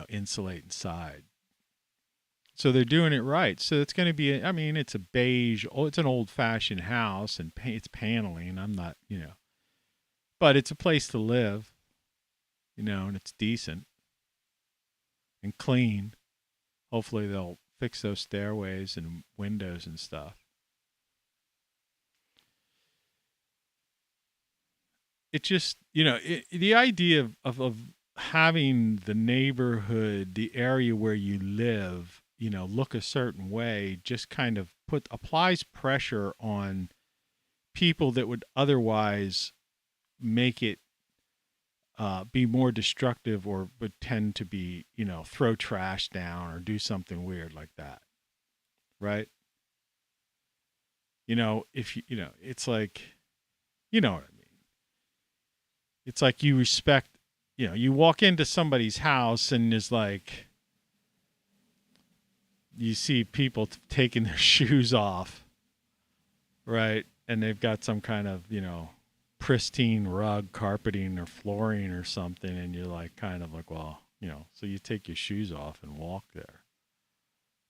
insulate inside. So they're doing it right. So it's going to be, it's a beige, it's an old-fashioned house, and it's paneling. I'm not, but it's a place to live, and it's decent and clean. Hopefully they'll fix those stairways and windows and stuff. It just, the idea of having the neighborhood, the area where you live, look a certain way, just kind of applies pressure on people that would otherwise make it be more destructive or would tend to be, throw trash down or do something weird like that. Right? If it's like, what I mean? It's like you respect, you walk into somebody's house and there's you see people taking their shoes off, right? And they've got some kind of, pristine rug, carpeting, or flooring or something. And you're well, so you take your shoes off and walk there.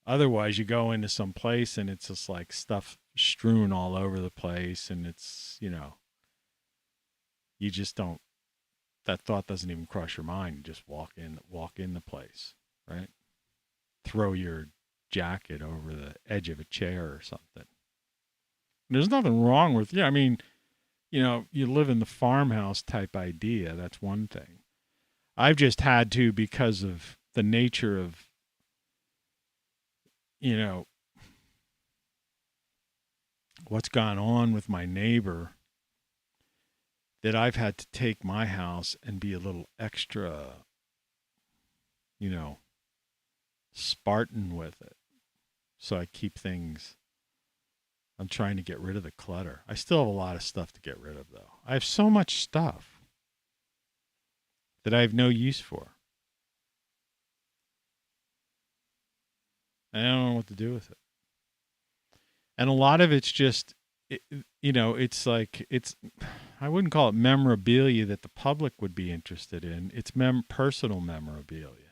Otherwise, you go into some place and it's just stuff strewn all over the place. And it's, you just don't, that thought doesn't even cross your mind. You just walk in the place, right? Throw your jacket over the edge of a chair or something. There's nothing wrong with, you live in the farmhouse type idea. That's one thing. I've just had to, because of the nature of, what's gone on with my neighbor, that I've had to take my house and be a little extra, Spartan with it. So I keep things, I'm trying to get rid of the clutter. I still have a lot of stuff to get rid of, though. I have so much stuff that I have no use for. And I don't know what to do with it. And a lot of it's just, it's I wouldn't call it memorabilia that the public would be interested in. It's personal memorabilia.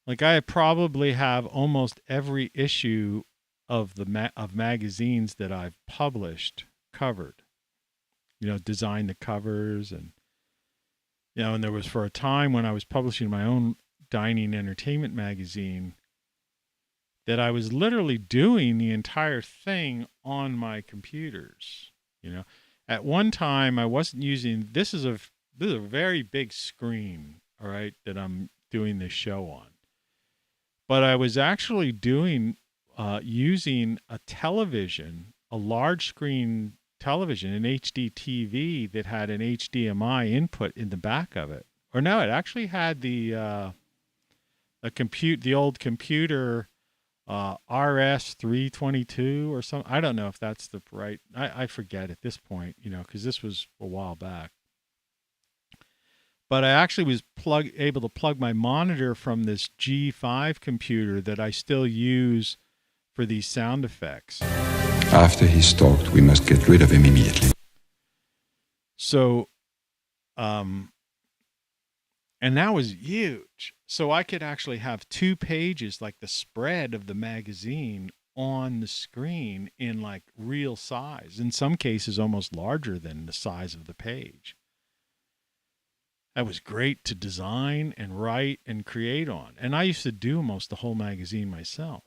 I probably have almost every issue of of magazines that I've published covered. Designed the covers and And there was for a time when I was publishing my own dining entertainment magazine that I was literally doing the entire thing on my computers. At one time I wasn't using, this is a very big screen, all right, that I'm doing this show on. But I was actually using a television, a large screen television, an HD TV that had an HDMI input in the back of it. Or no, it actually had the old computer RS-322 or something. I don't know if that's the right. I forget at this point, because this was a while back. But I actually was able to plug my monitor from this G5 computer that I still use for these sound effects. After he's talked, we must get rid of him immediately. So, and that was huge. So I could actually have 2 pages, like the spread of the magazine, on the screen in like real size. In some cases, almost larger than the size of the page. That was great to design and write and create on. And I used to do almost the whole magazine myself.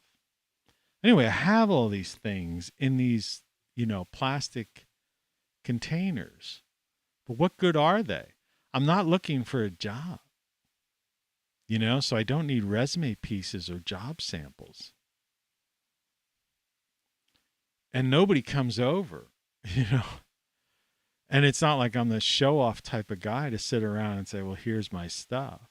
Anyway, I have all these things in these, plastic containers. But what good are they? I'm not looking for a job. So I don't need resume pieces or job samples. And nobody comes over, And it's not like I'm the show-off type of guy to sit around and say, well, here's my stuff.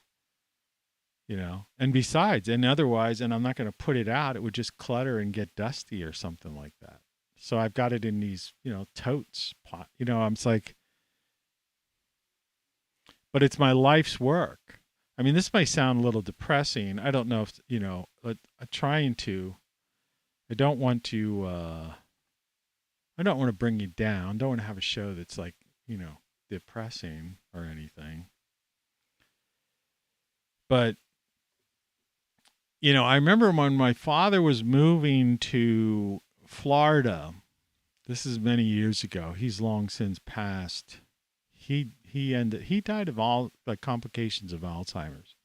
And besides, and otherwise, and I'm not going to put it out, it would just clutter and get dusty or something like that. So I've got it in these, totes. I'm like, but it's my life's work. I mean, this might sound a little depressing. I don't know if, I'm trying to, I don't want to bring you down. Don't want to have a show that's like, depressing or anything. But, I remember when my father was moving to Florida, this is many years ago. He's long since passed. He died of all the complications of Alzheimer's.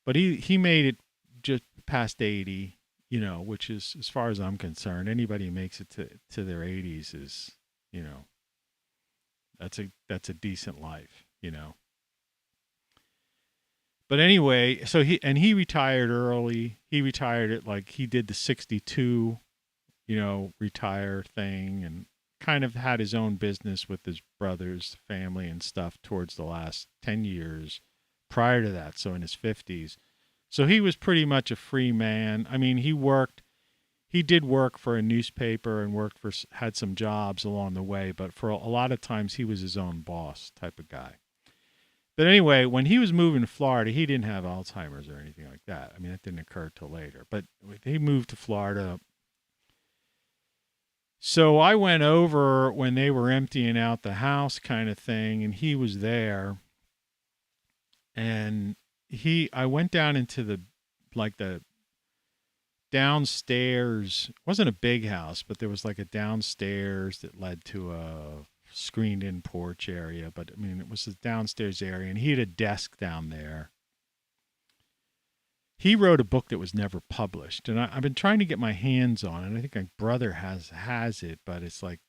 But he made it just past 80, which is, as far as I'm concerned, anybody who makes it to their 80s is, that's a decent life, But anyway, so he retired early. He retired at he did the 62, retire thing, and kind of had his own business with his brothers, family and stuff towards the last 10 years prior to that. So in his 50s. So he was pretty much a free man. I mean, he did work for a newspaper and had some jobs along the way, but for a lot of times he was his own boss type of guy. But anyway, when he was moving to Florida, he didn't have Alzheimer's or anything like that. I mean, that didn't occur till later. But he moved to Florida. So I went over when they were emptying out the house kind of thing, and he was there. And I went down into the downstairs. It wasn't a big house, but there was like a downstairs that led to a screened in porch area, but I mean, it was a downstairs area, and he had a desk down there. He wrote a book that was never published, and I've been trying to get my hands on it. I think my brother has it, but it's like,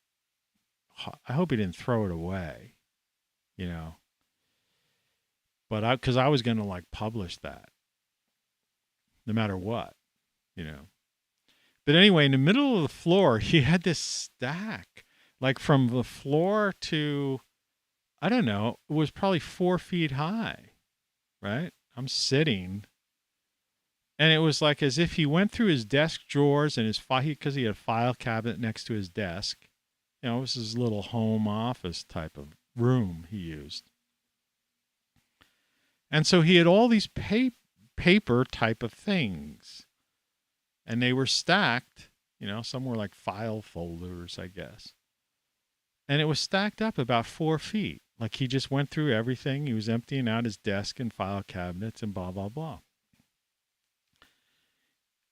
I hope he didn't throw it away, but because I was going to publish that no matter what, but anyway, in the middle of the floor, he had this stack. From the floor to, I don't know, it was probably 4 feet high, right? I'm sitting. And it was as if he went through his desk drawers and because he had a file cabinet next to his desk. It was his little home office type of room he used. And so he had all these paper type of things. And they were stacked, some were like file folders, I guess. And it was stacked up about 4 feet. He just went through everything. He was emptying out his desk and file cabinets and blah, blah, blah.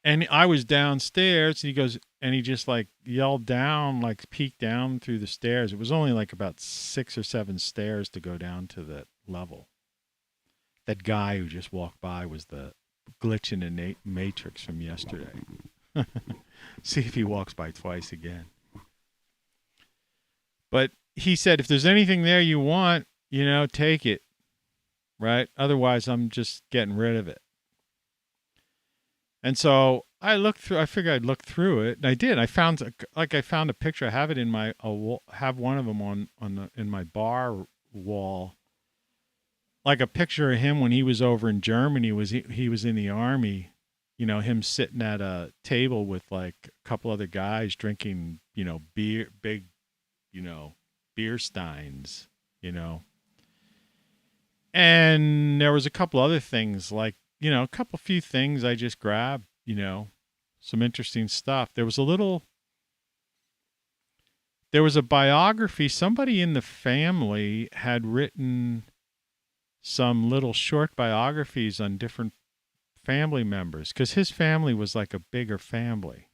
And I was downstairs, and he goes, and he just yelled down, peeked down through the stairs. It was only about 6 or 7 stairs to go down to that level. that guy who just walked by was the glitch in the matrix from yesterday. See if he walks by twice again. But he said, if there's anything there you want, take it, right? Otherwise, I'm just getting rid of it. And so I figured I'd look through it, and I did. I found a picture. I have it in have one of them in my bar wall, like a picture of him when he was over in Germany. He was in the army, him sitting at a table with like a couple other guys drinking, beer, big, beer steins, And there was a couple other things like, a few things I just grabbed, some interesting stuff. There was a biography. Somebody in the family had written some little short biographies on different family members because his family was like a bigger family.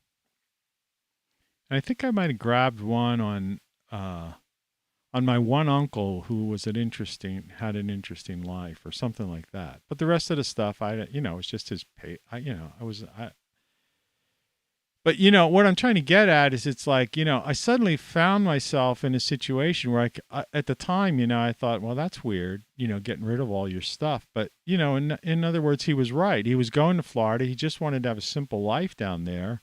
And I think I might have grabbed one on my one uncle who had an interesting life or something like that. But the rest of the stuff, it's just his pay. But what I'm trying to get at is it's like, I suddenly found myself in a situation where at the time, I thought, well, that's weird, getting rid of all your stuff. But, in other words, he was right. He was going to Florida. He just wanted to have a simple life down there.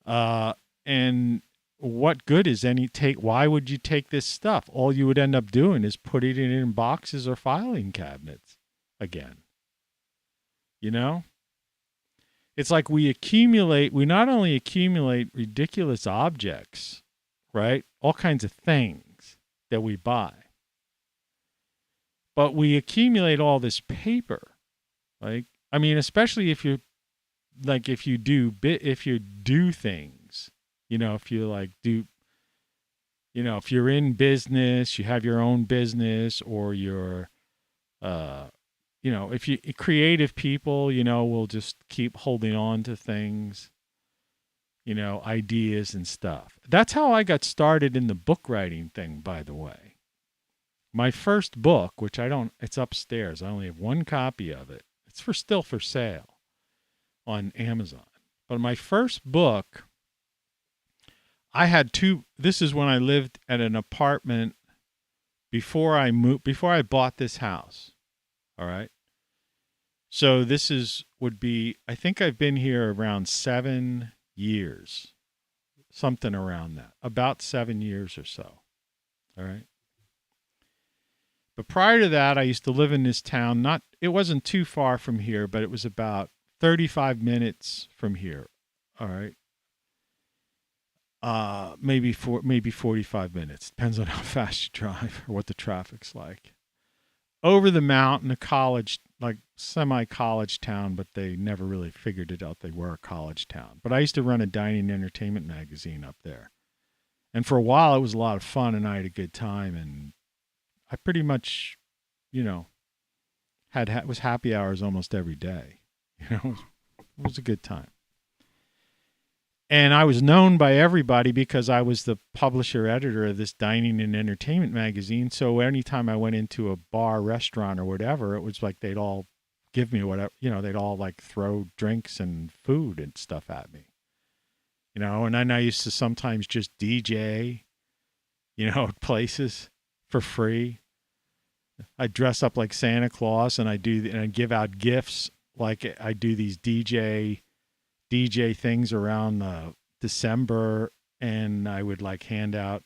And what good is why would you take this stuff? All you would end up doing is putting it in boxes or filing cabinets again. It's like we not only accumulate ridiculous objects, right? All kinds of things that we buy, but we accumulate all this paper. Especially if you do things, if you're in business, you have your own business, or you're, if you creative people, will just keep holding on to things, ideas and stuff. That's how I got started in the book writing thing, by the way. My first book, which it's upstairs. I only have one copy of it. It's still for sale on Amazon. But my first book, I had this is when I lived at an apartment before I bought this house. All right. So I think I've been here around 7 years, something around that, about 7 years or so. All right. But prior to that, I used to live in this town. It wasn't too far from here, but it was about 35 minutes from here. All right. Maybe 45 minutes. Depends on how fast you drive or what the traffic's like. Over the mountain, a college, like semi-college town, but they never really figured it out. They were a college town. But I used to run a dining and entertainment magazine up there. And for a while, it was a lot of fun, and I had a good time. And I pretty much, was happy hours almost every day. It was a good time. And I was known by everybody because I was the publisher editor of this dining and entertainment magazine. So anytime I went into a bar, restaurant, or whatever, it was like they'd all give me whatever, they'd all like throw drinks and food and stuff at me. And then I used to sometimes just DJ, places for free. I'd dress up like Santa Claus and I'd give out gifts. Like I do these DJ things around December, and I would like hand out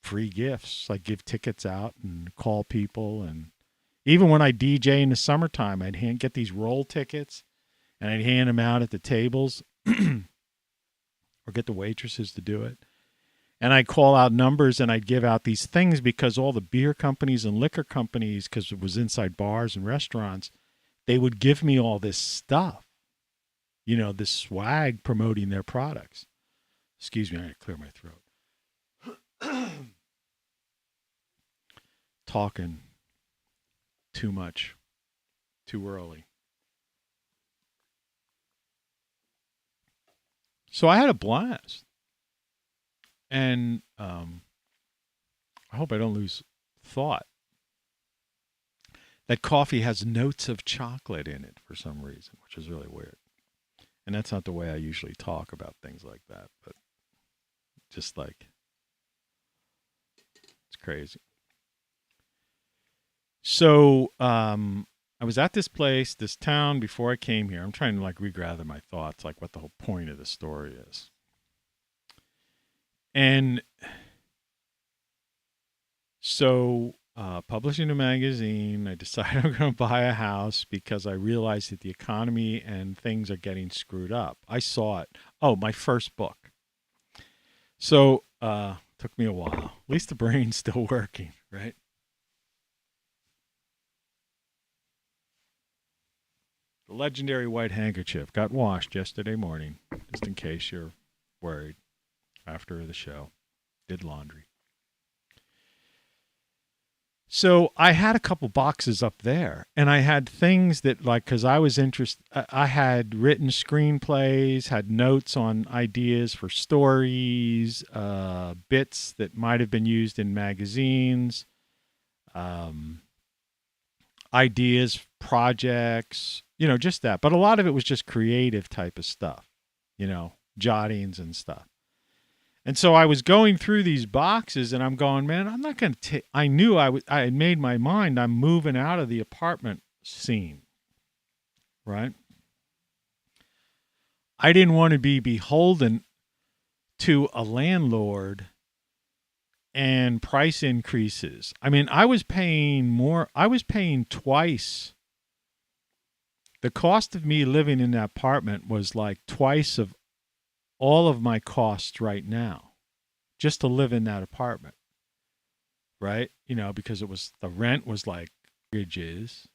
free gifts, like give tickets out and call people. And even when I DJ in the summertime, I'd get these roll tickets and I'd hand them out at the tables or get the waitresses to do it. And I'd call out numbers and I'd give out these things because all the beer companies and liquor companies, because it was inside bars and restaurants, they would give me all this stuff. This swag promoting their products. Excuse me, I gotta clear my throat. Talking too much, too early. So I had a blast. And I hope I don't lose thought. that coffee has notes of chocolate in it for some reason, which is really weird. And that's not the way I usually talk about things like that, but just like, it's crazy. So, I was at this place, this town before I came here. I'm trying to like regather my thoughts, like what the whole point of the story is. And so, publishing a magazine, I decided I'm going to buy a house because I realized that the economy and things are getting screwed up. I saw it. Oh, my first book. So, took me a while. At least the brain's still working, right? The legendary white handkerchief got washed yesterday morning, just in case you're worried. After the show, did laundry. So I had a couple boxes up there, and I had things that, like, because I was interested, I had written screenplays, had notes on ideas for stories, bits that might have been used in magazines, ideas, projects, just that. But a lot of it was just creative type of stuff, jottings and stuff. And so I was going through these boxes and I'm going, man, I'm not going to take, I knew I had made my mind. I'm moving out of the apartment scene, right? I didn't want to be beholden to a landlord and price increases. I mean, I was paying twice. The cost of me living in that apartment was like twice of all of my costs right now, just to live in that apartment, right? Because the rent was like mortgages,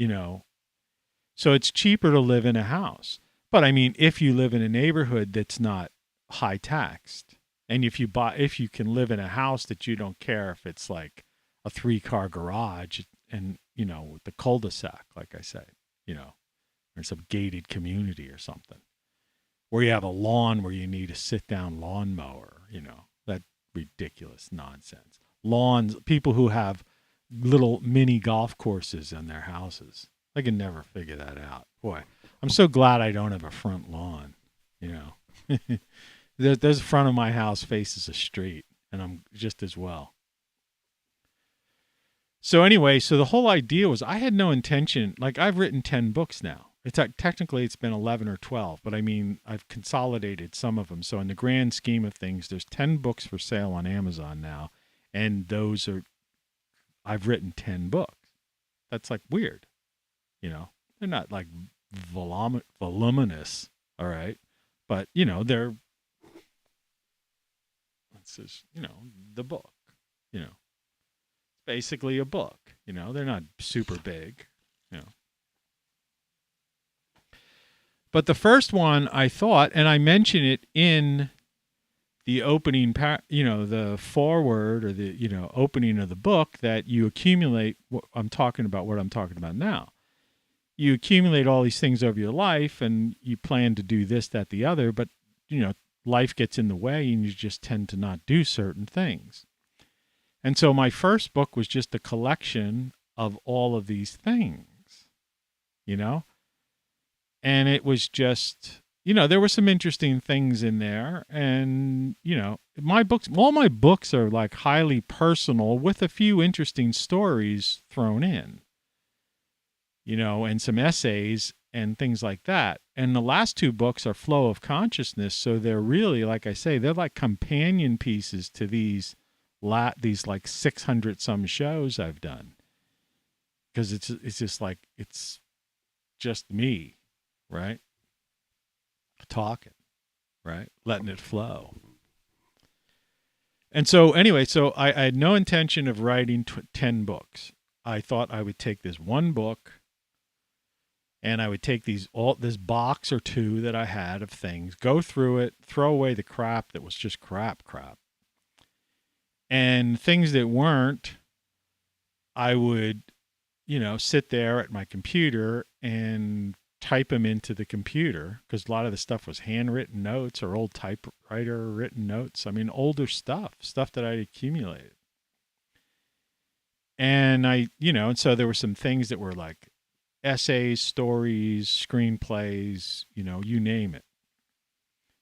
so it's cheaper to live in a house. But I mean, if you live in a neighborhood that's not high taxed, and if you can live in a house that you don't care if it's like a 3-car garage and, with the cul-de-sac, like I said, or some gated community or something, where you have a lawn where you need a sit-down lawnmower, that ridiculous nonsense. Lawns, people who have little mini golf courses in their houses. I can never figure that out. Boy, I'm so glad I don't have a front lawn, There's the front of my house faces a street, and I'm just as well. So anyway, the whole idea was I had no intention, like I've written 10 books now. Technically it's been 11 or 12, but I mean, I've consolidated some of them. So in the grand scheme of things, there's 10 books for sale on Amazon now. And I've written 10 books. That's like weird. They're not like voluminous. All right. But they're, it's just, the book, it's basically a book, they're not super big, But the first one I thought, and I mention it in the opening, the foreword or the, opening of the book, that you accumulate what I'm talking about now. You accumulate all these things over your life and you plan to do this, that, the other, but, life gets in the way and you just tend to not do certain things. And so my first book was just a collection of all of these things, And it was just, there were some interesting things in there. And, all my books are like highly personal with a few interesting stories thrown in, and some essays and things like that. And the last 2 books are flow of consciousness. So they're really, like I say, they're like companion pieces to these like 600 some shows I've done. Because it's just like, it's just me. Right? Talking, right? Letting it flow. And so anyway, I had no intention of writing 10 books. I thought I would take this one book and I would take this box or 2 that I had of things, go through it, throw away the crap that was just crap. And things that weren't, I would, sit there at my computer and type them into the computer, because a lot of the stuff was handwritten notes or old typewriter written notes. I mean, older stuff that I'd accumulated. And and so there were some things that were like essays, stories, screenplays, you name it.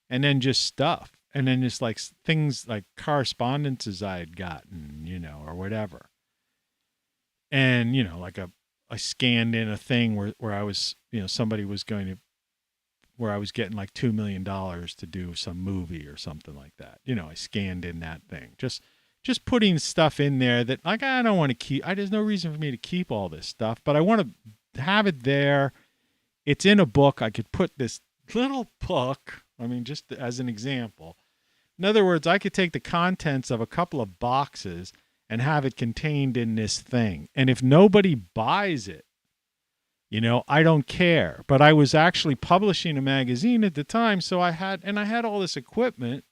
And then just stuff. And then just like things like correspondences I had gotten, or whatever. And, like I scanned in a thing where I was, somebody was going to, where I was getting like $2 million to do some movie or something like that. I scanned in that thing. Just putting stuff in there that like, I don't want to keep, there's no reason for me to keep all this stuff, but I want to have it there. It's in a book. I could put this little book, just as an example. In other words, I could take the contents of a couple of boxes and have it contained in this thing. And if nobody buys it, I don't care. But I was actually publishing a magazine at the time, so I had all this equipment.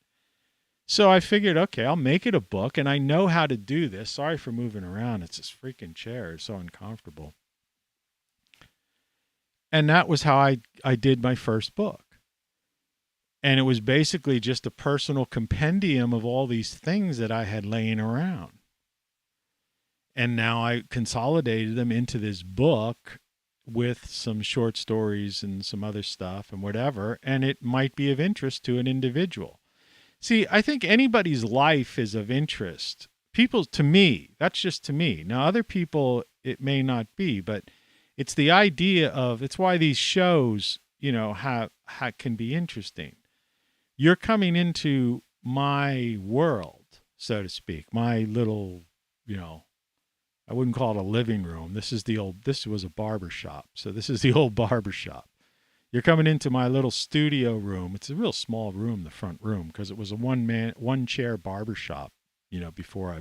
So I figured, okay, I'll make it a book, and I know how to do this. Sorry for moving around. It's this freaking chair. It's so uncomfortable. And that was how I did my first book. And it was basically just a personal compendium of all these things that I had laying around. And now I consolidated them into this book with some short stories and some other stuff and whatever, and it might be of interest to an individual. See, I think anybody's life is of interest. People, to me, that's just to me. Now, other people, it may not be, but it's the idea of, it's why these shows, can be interesting. You're coming into my world, so to speak, my little, I wouldn't call it a living room. This was a barber shop. So this is the old barber shop. You're coming into my little studio room. It's a real small room, the front room, because it was a one chair barber shop, before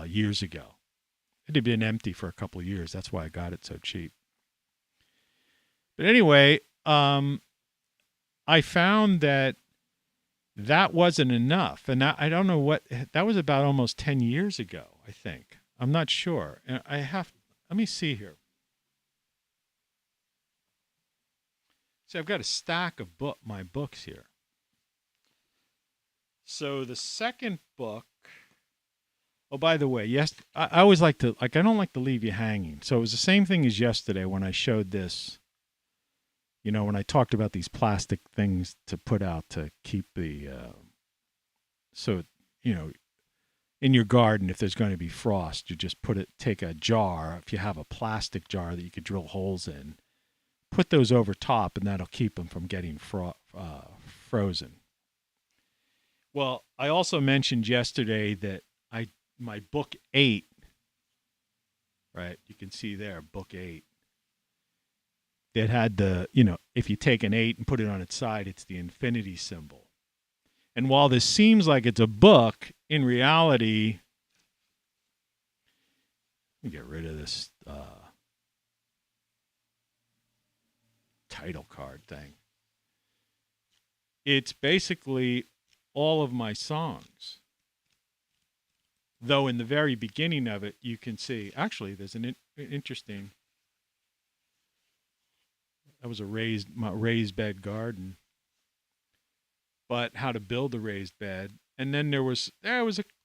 years ago. It had been empty for a couple of years. That's why I got it so cheap. But anyway, I found that wasn't enough. And I don't know that was about almost 10 years ago, I think. I'm not sure. Let me see here. So I've got a stack of my books here. So the second book, oh, by the way, yes, I always I don't like to leave you hanging. So it was the same thing as yesterday when I showed this, when I talked about these plastic things to put out to keep the, in your garden, if there's going to be frost, you just take a jar, if you have a plastic jar that you could drill holes in, put those over top, and that'll keep them from getting frozen. Well, I also mentioned yesterday that my book 8, right, you can see there, book 8, that had the, if you take an 8 and put it on its side, it's the infinity symbol. And while this seems like it's a book, in reality, let me get rid of this title card thing. It's basically all of my songs. Though in the very beginning of it, you can see, actually, there's an interesting, that was a raised bed garden. But how to build a raised bed, and then there was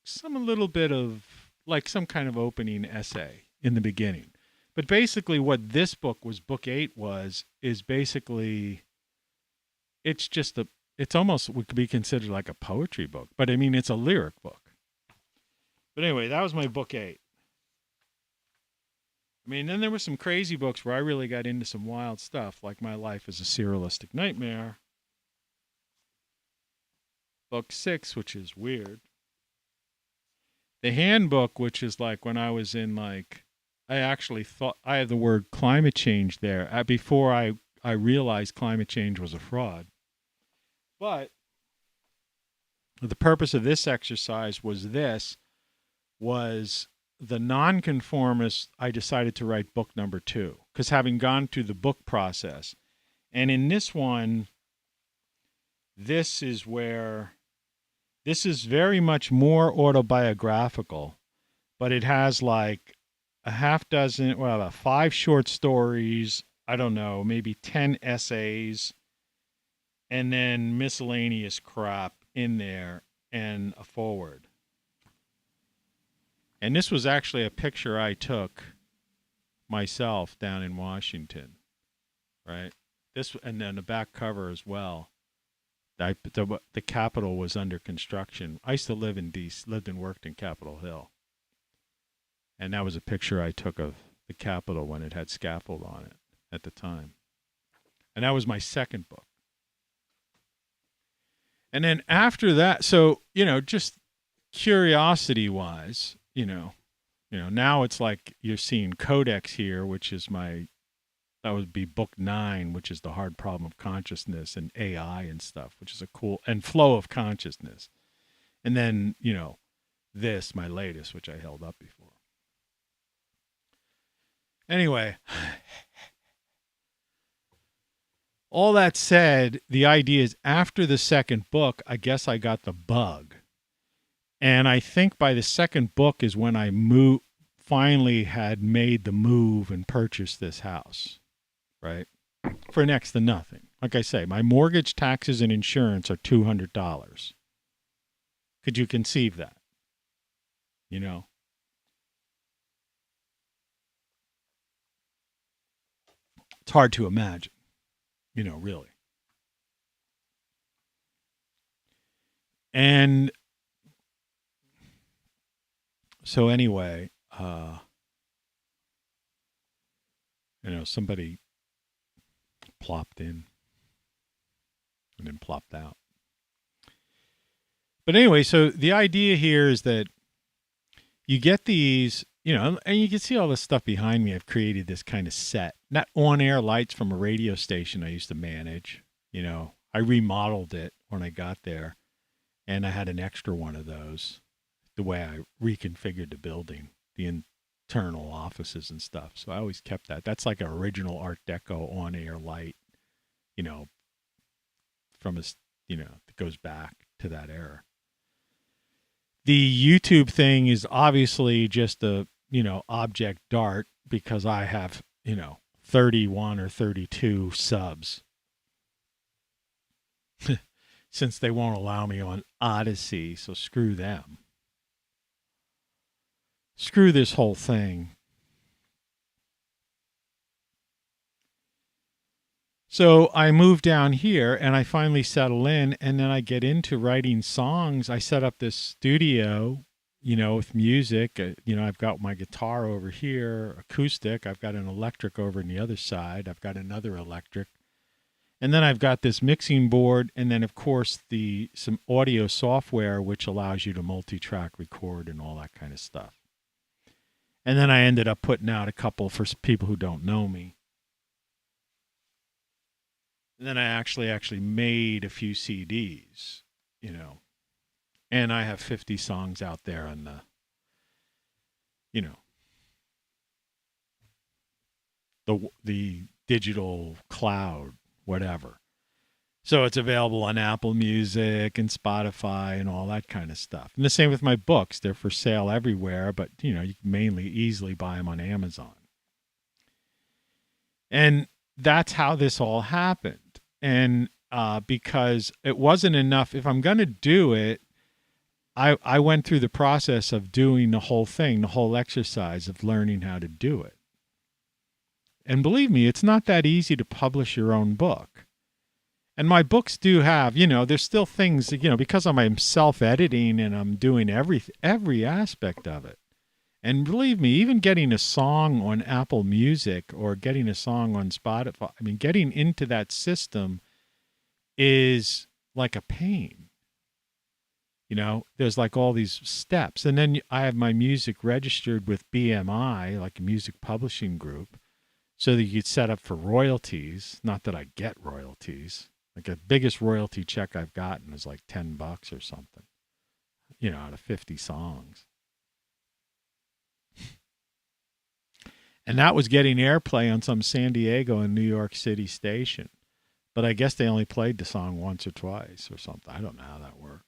some little bit of like some kind of opening essay in the beginning. But basically, what this book was, book 8 is basically, it's almost would be considered like a poetry book, but it's a lyric book. But anyway, that was my book 8. Then there were some crazy books where I really got into some wild stuff, like My Life as a Serialistic Nightmare. Book 6, which is weird. The handbook, which is like when I was in I actually thought I had the word climate change there before I realized climate change was a fraud. But the purpose of this exercise was the nonconformist. I decided to write book number 2 because having gone through the book process, and in this one, this is very much more autobiographical, but it has like a half dozen, about 5 short stories, I don't know, maybe 10 essays, and then miscellaneous crap in there and a forward. And this was actually a picture I took myself down in Washington, right? This, and then the back cover as well. The Capitol was under construction. I used to live in lived and worked in Capitol Hill. And that was a picture I took of the Capitol when it had scaffold on it at the time. And that was my second book. And then after that, so, just curiosity-wise, now it's like you're seeing Codex here, which is that would be book 9, which is the hard problem of consciousness and AI and stuff, which is and flow of consciousness. And then, this, my latest, which I held up before. Anyway, all that said, the idea is after the second book, I guess I got the bug. And I think by the second book is when I finally had made the move and purchased this house, right? For next to nothing. Like I say, my mortgage, taxes, and insurance are $200. Could you conceive that? It's hard to imagine, really. And so anyway, somebody plopped in and then plopped out. But anyway, so the idea here is that you get these, and you can see all this stuff behind me. I've created this kind of set, not on-air lights from a radio station I used to manage. I remodeled it when I got there, and I had an extra one of those, the way I reconfigured the building, the internal offices and stuff. So I always kept that. That's like an original Art Deco on-air light, from that goes back to that era. The YouTube thing is obviously just a, object dart because I have, 31 or 32 subs. Since they won't allow me on Odyssey, so screw them. Screw this whole thing. So I moved down here and I finally settle in, and then I get into writing songs. I set up this studio, with music. I've got my guitar over here, acoustic. I've got an electric over on the other side. I've got another electric. And then I've got this mixing board, and then, of course, some audio software, which allows you to multi-track record and all that kind of stuff. And then I ended up putting out a couple for people who don't know me. And then I actually made a few CDs, and I have 50 songs out there on the digital cloud, whatever. So it's available on Apple Music and Spotify and all that kind of stuff. And the same with my books. They're for sale everywhere, but, you can mainly easily buy them on Amazon. And that's how this all happened. And because it wasn't enough, if I'm going to do it, I went through the process of doing the whole thing, the whole exercise of learning how to do it. And believe me, it's not that easy to publish your own book. And my books do have, there's still things, because I'm self-editing and I'm doing every aspect of it. And believe me, even getting a song on Apple Music or getting a song on Spotify, getting into that system is like a pain. There's like all these steps. And then I have my music registered with BMI, like a music publishing group, so that you could set up for royalties. Not that I get royalties. Like the biggest royalty check I've gotten is like $10 or something, out of 50 songs. And that was getting airplay on some San Diego and New York City station. But I guess they only played the song once or twice or something. I don't know how that worked.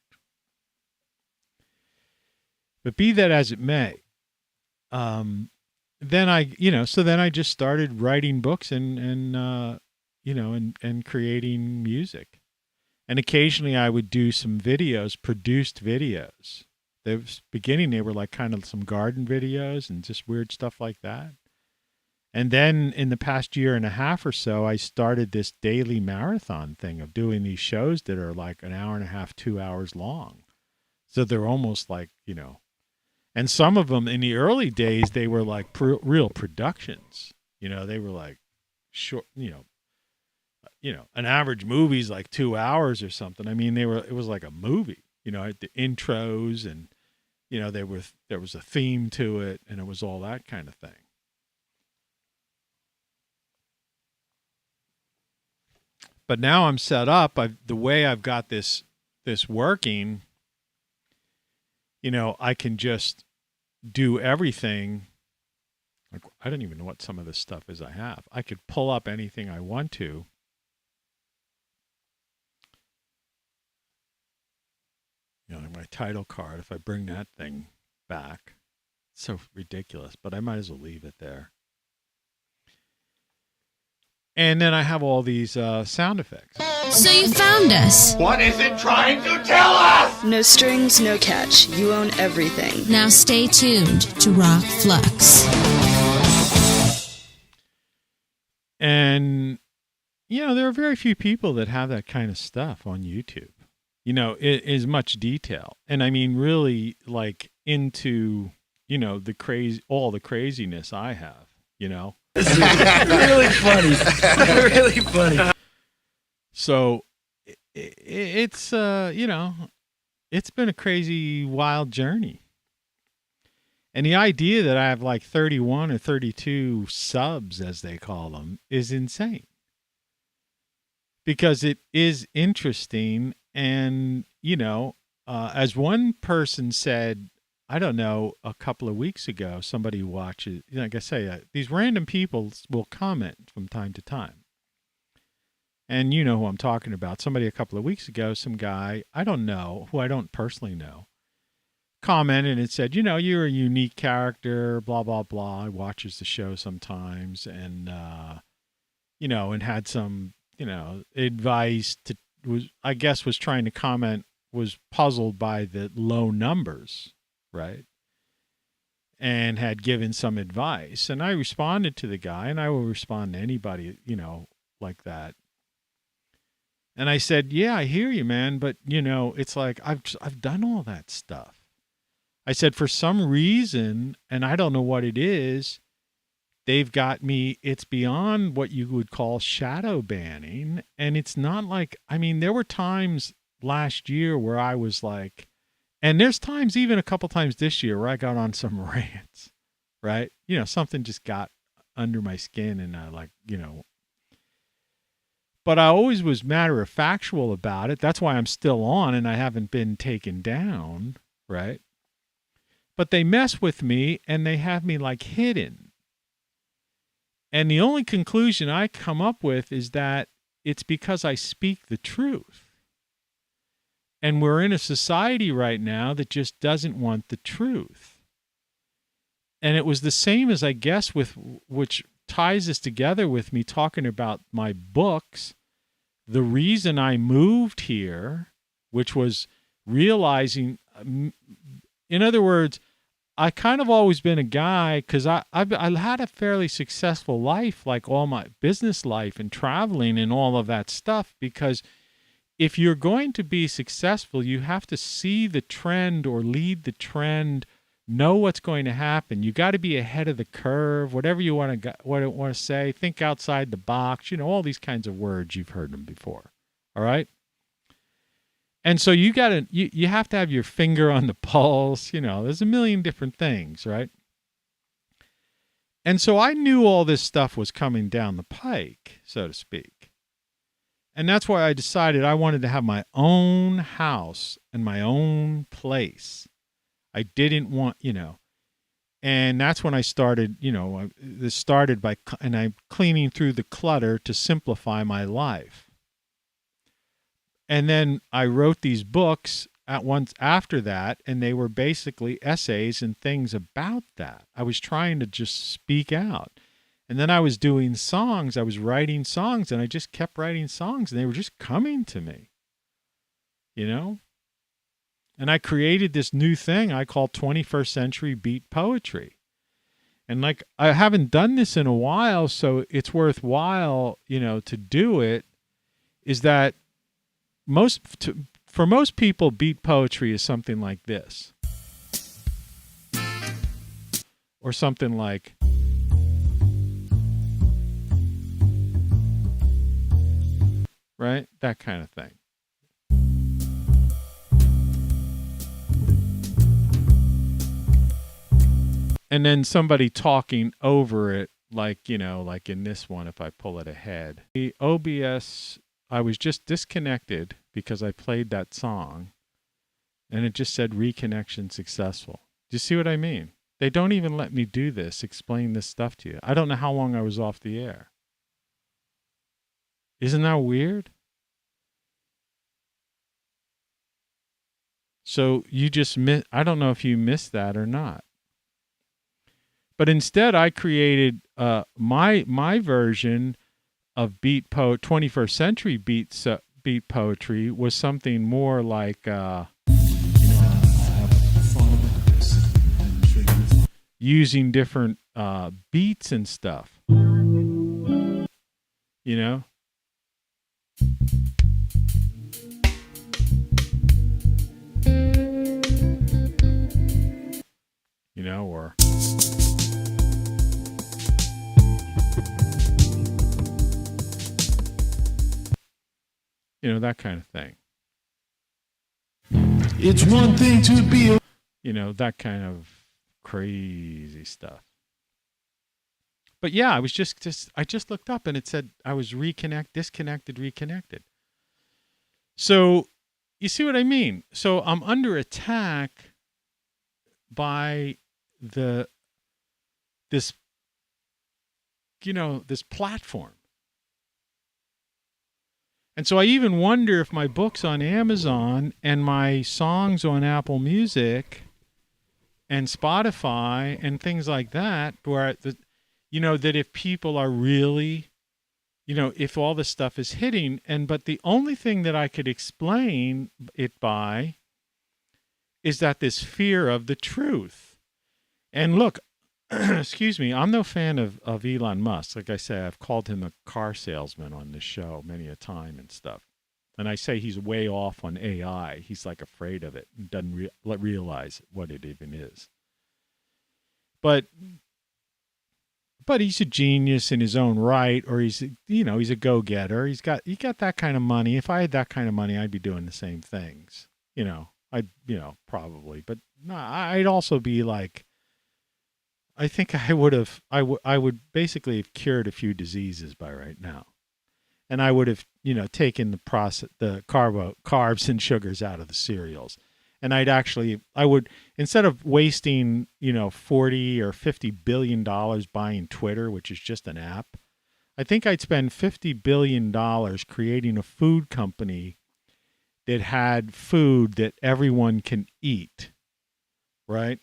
But be that as it may, then I just started writing books and creating music. And occasionally I would do some videos, produced videos, beginning, they were like kind of some garden videos and just weird stuff like that. And then in the past year and a half or so, I started this daily marathon thing of doing these shows that are like an hour and a half, 2 hours long. So they're almost like, and some of them in the early days, they were like real productions. They were like short, an average movie's like 2 hours or something. I mean, it was like a movie, the intros and, there was a theme to it and it was all that kind of thing. But now I'm set up. The way I've got this working, I can just do everything. Like, I don't even know what some of this stuff is I have. I could pull up anything I want to. Like my title card, if I bring that thing back, it's so ridiculous, but I might as well leave it there. And then I have all these sound effects. So you found us. What is it trying to tell us? No strings, no catch. You own everything. Now stay tuned to ROCKFLUX. And, there are very few people that have that kind of stuff on YouTube. It is much detail. And I mean, really like into, all the craziness I have, Really funny. Really funny. So it's, it's been a crazy, wild journey. And the idea that I have like 31 or 32 subs, as they call them, is insane. Because it is interesting. And, as one person said, I don't know, a couple of weeks ago, somebody watches, like I say, these random people will comment from time to time. And you know who I'm talking about. Somebody a couple of weeks ago, some guy, I don't know, who I don't personally know, commented and said, you're a unique character, blah, blah, blah. Watches the show sometimes and, and had some, advice to, was trying to comment, was puzzled by the low numbers, right? And had given some advice. And I responded to the guy, and I will respond to anybody, like that. And I said, yeah, I hear you, man. But, it's like, I've done all that stuff. I said, for some reason, and I don't know what it is, they've got me, it's beyond what you would call shadow banning. And it's not like, I mean, there were times last year where I was like, and there's times, even a couple times this year, where I got on some rants, right? Something just got under my skin and I but I always was matter of factual about it. That's why I'm still on and I haven't been taken down, right? But they mess with me and they have me like hidden. And the only conclusion I come up with is that it's because I speak the truth. And we're in a society right now that just doesn't want the truth. And it was the same as, I guess, with which ties this together with me talking about my books. The reason I moved here, which was realizing, in other words, I kind of always been a guy, because I had a fairly successful life, like all my business life and traveling and all of that stuff, because if you're going to be successful, you have to see the trend or lead the trend, know what's going to happen. You got to be ahead of the curve, whatever you want to say, think outside the box, all these kinds of words, you've heard them before. All right? And so you have to have your finger on the pulse, there's a million different things, right? And so I knew all this stuff was coming down the pike, so to speak. And that's why I decided I wanted to have my own house and my own place. I didn't want, and that's when I started, this started and I'm cleaning through the clutter to simplify my life. And then I wrote these books at once after that, and they were basically essays and things about that. I was trying to just speak out. And then I was doing songs. I was writing songs, and I just kept writing songs, and they were just coming to me, And And I created this new thing I call 21st century beat poetry. And like, I haven't done this in a while, so it's worthwhile, to do it. Is that for most people, beat poetry is something like this. Or something like, right? That kind of thing. And then somebody talking over it, like in this one, if I pull it ahead. The OBS, I was just disconnected because I played that song, and it just said reconnection successful. Do you see what I mean? They don't even let me do this, explain this stuff to you. I don't know how long I was off the air. Isn't that weird? So you just I don't know if you missed that or not. But instead, I created my version of 21st century beat poetry was something more like using different beats and stuff. Or that kind of thing. It's one thing to be that kind of crazy stuff. But yeah, I was I just looked up and it said I was disconnected, reconnected. So you see what I mean? So I'm under attack by this platform. And so I even wonder if my books on Amazon and my songs on Apple Music and Spotify and things like that, where that if people are really, if all this stuff is hitting, but the only thing that I could explain it by is that this fear of the truth. And look, excuse me, I'm no fan of Elon Musk. Like I say, I've called him a car salesman on this show many a time and stuff. And I say he's way off on AI. He's like afraid of it and doesn't realize what it even is. But he's a genius in his own right, or he's a go-getter. He got that kind of money. If I had that kind of money, I'd be doing the same things. Probably. But no, I'd also be like, I think I would basically have cured a few diseases by right now. And I would have, taken the carbs and sugars out of the cereals. And I would, instead of wasting, $40 or $50 billion buying Twitter, which is just an app, I think I'd spend $50 billion creating a food company that had food that everyone can eat, right?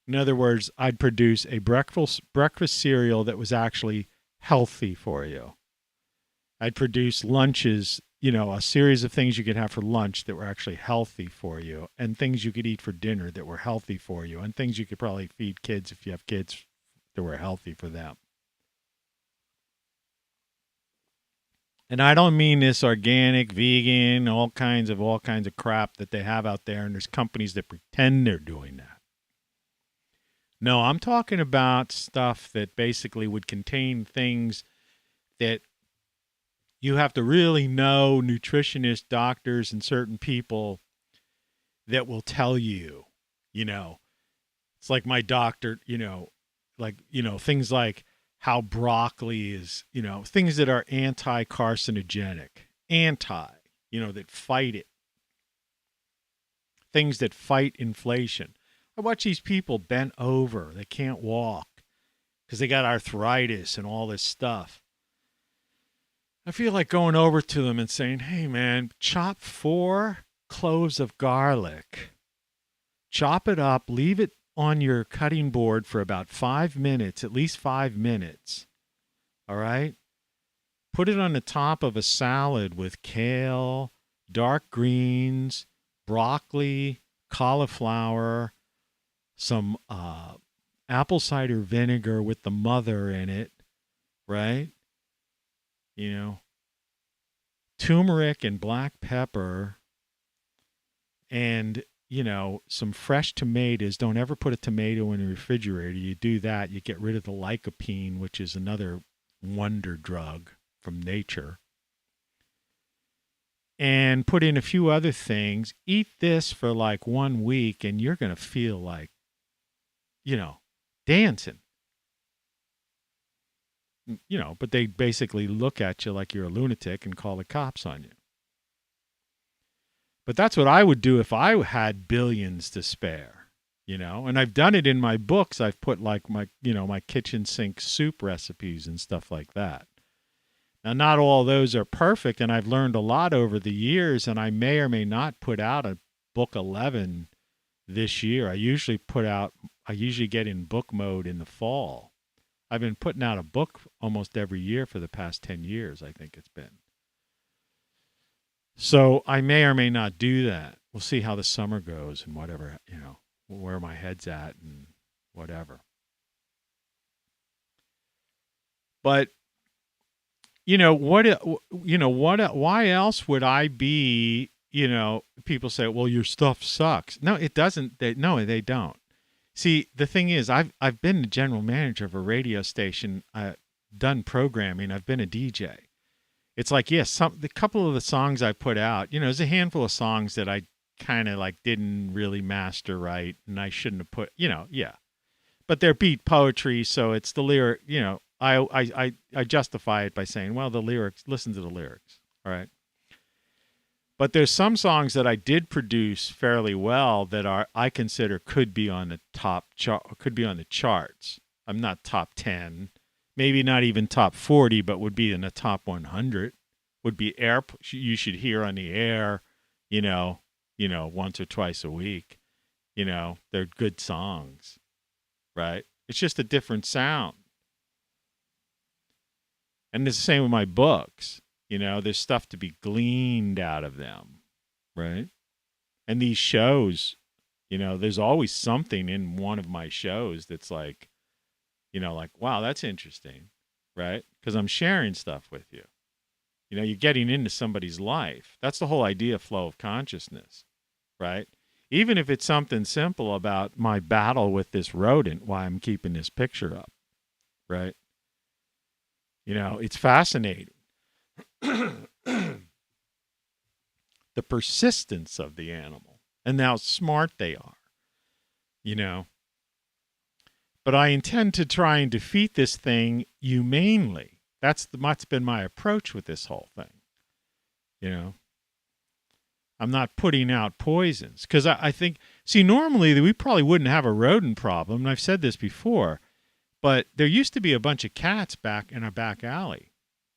In other words, I'd produce a breakfast cereal that was actually healthy for you. I'd produce lunches, a series of things you could have for lunch that were actually healthy for you, and things you could eat for dinner that were healthy for you, and things you could probably feed kids if you have kids that were healthy for them. And I don't mean this organic, vegan, all kinds of crap that they have out there, and there's companies that pretend they're doing that. No, I'm talking about stuff that basically would contain things that you have to really know, nutritionists, doctors, and certain people that will tell you, it's like my doctor, things like how broccoli is, things that are anti-carcinogenic, that fight it, things that fight inflation. I watch these people bent over. They can't walk because they got arthritis and all this stuff. I feel like going over to them and saying, hey, man, chop 4 cloves of garlic. Chop it up. Leave it on your cutting board for about 5 minutes, at least 5 minutes. All right? Put it on the top of a salad with kale, dark greens, broccoli, cauliflower, some apple cider vinegar with the mother in it, right? You know, turmeric and black pepper, and, you know, some fresh tomatoes. Don't ever put a tomato in the refrigerator. You do that, you get rid of the lycopene, which is another wonder drug from nature. And put in a few other things. Eat this for like 1 week, and you're going to feel like, you know, dancing. You know, but they basically look at you like you're a lunatic and call the cops on you. But that's what I would do if I had billions to spare, you know. And I've done it in my books. I've put like my, you know, my kitchen sink soup recipes and stuff like that. Now, not all those are perfect, and I've learned a lot over the years, and I may or may not put out a book 11 this year. I usually get in book mode in the fall. I've been putting out a book almost every year for the past 10 years, I think it's been. So I may or may not do that. We'll see how the summer goes and whatever, you know, where my head's at and whatever. But why else would I be, you know, people say, well, your stuff sucks. No, it doesn't. They don't. See, the thing is, I've been the general manager of a radio station, done programming. I've been a DJ. It's like, yes, the couple of the songs I put out, you know, there's a handful of songs that I kind of like didn't really master right, and I shouldn't have put, you know, yeah. But they're beat poetry, so it's the lyric, you know, I justify it by saying, well, the lyrics, listen to the lyrics, all right? But there's some songs that I did produce fairly well that I consider could be on the could be on the charts. I'm not top 10, maybe not even top 40, but would be in the top 100. Would be you should hear on the air, you know, once or twice a week. You know, they're good songs, right? It's just a different sound. And it's the same with my books. You know, there's stuff to be gleaned out of them, right? And these shows, you know, there's always something in one of my shows that's like, you know, like, wow, that's interesting, right? Because I'm sharing stuff with you. You know, you're getting into somebody's life. That's the whole idea of flow of consciousness, right? Even if it's something simple about my battle with this rodent, why I'm keeping this picture up, right? You know, it's fascinating. The persistence of the animal and how smart they are, you know. But I intend to try and defeat this thing humanely. That's been my approach with this whole thing, you know. I'm not putting out poisons because I think, see, normally we probably wouldn't have a rodent problem, and I've said this before, but there used to be a bunch of cats back in our back alley.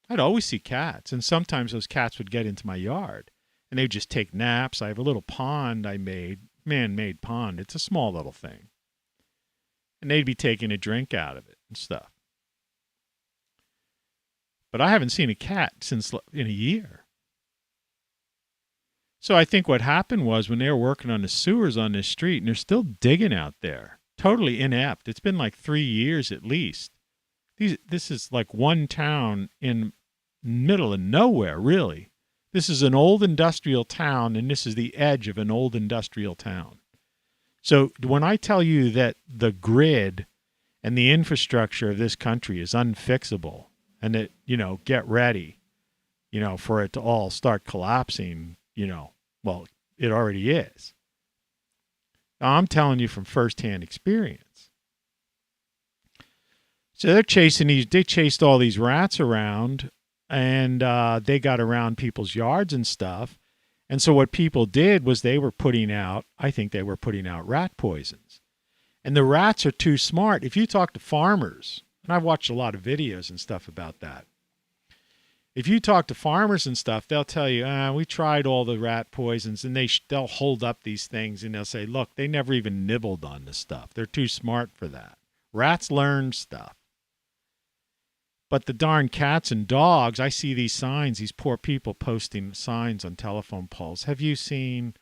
I'd always see cats, and sometimes those cats would get into my yard, and they'd just take naps. I have a little pond I made, man-made pond. It's a small little thing. And they'd be taking a drink out of it and stuff. But I haven't seen a cat in a year. So I think what happened was when they were working on the sewers on this street, and they're still digging out there, totally inept. It's been like 3 years at least. This is like one town in middle of nowhere, really. This is an old industrial town, and this is the edge of an old industrial town. So when I tell you that the grid and the infrastructure of this country is unfixable, and that, you know, get ready, you know, for it to all start collapsing, you know, well, it already is. I'm telling you from firsthand experience. So they chased all these rats around, and they got around people's yards and stuff. And so what people did was they were putting out rat poisons. And the rats are too smart. If you talk to farmers, and I've watched a lot of videos and stuff about that. If you talk to farmers and stuff, they'll tell you, we tried all the rat poisons, and they'll hold up these things and they'll say, look, they never even nibbled on the stuff. They're too smart for that. Rats learn stuff. But the darn cats and dogs, I see these signs, these poor people posting signs on telephone poles. Have you seen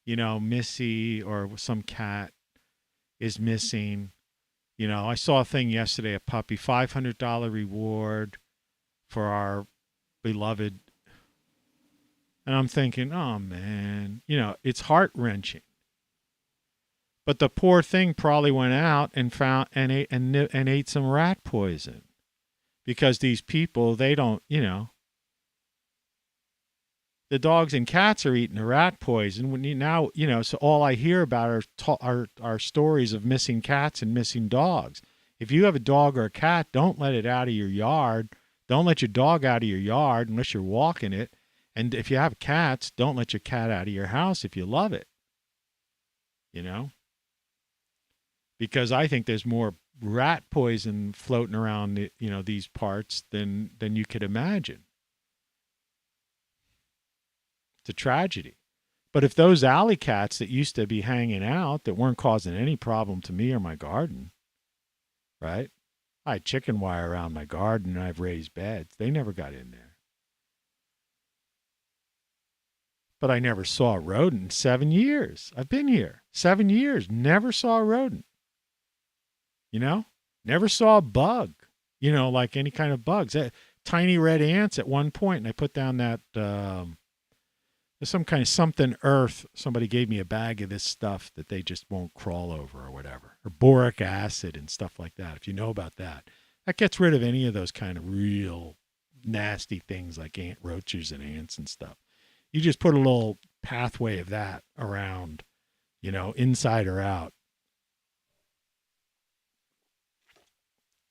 Missy or some cat is missing. I saw a thing yesterday, a puppy, $500 reward for our beloved. And I'm thinking, oh man, it's heart wrenching. But the poor thing probably went out and found and ate some rat poison, because these people, they don't, the dogs and cats are eating the rat poison. When so all I hear about are stories of missing cats and missing dogs. If you have a dog or a cat, don't let it out of your yard. Don't let your dog out of your yard unless you're walking it. And if you have cats, don't let your cat out of your house if you love it. Because I think there's more rat poison floating around, these parts than you could imagine. It's a tragedy. But if those alley cats that used to be hanging out, that weren't causing any problem to me or my garden, right? I had chicken wire around my garden and I've raised beds. They never got in there. But I never saw a rodent in 7 years. I've been here 7 years, never saw a rodent. Never saw a bug, like any kind of bugs. Tiny red ants at one point, and I put down that some kind of something earth. Somebody gave me a bag of this stuff that they just won't crawl over or whatever, or boric acid and stuff like that. If you know about that, that gets rid of any of those kind of real nasty things like roaches and ants and stuff. You just put a little pathway of that around, inside or out.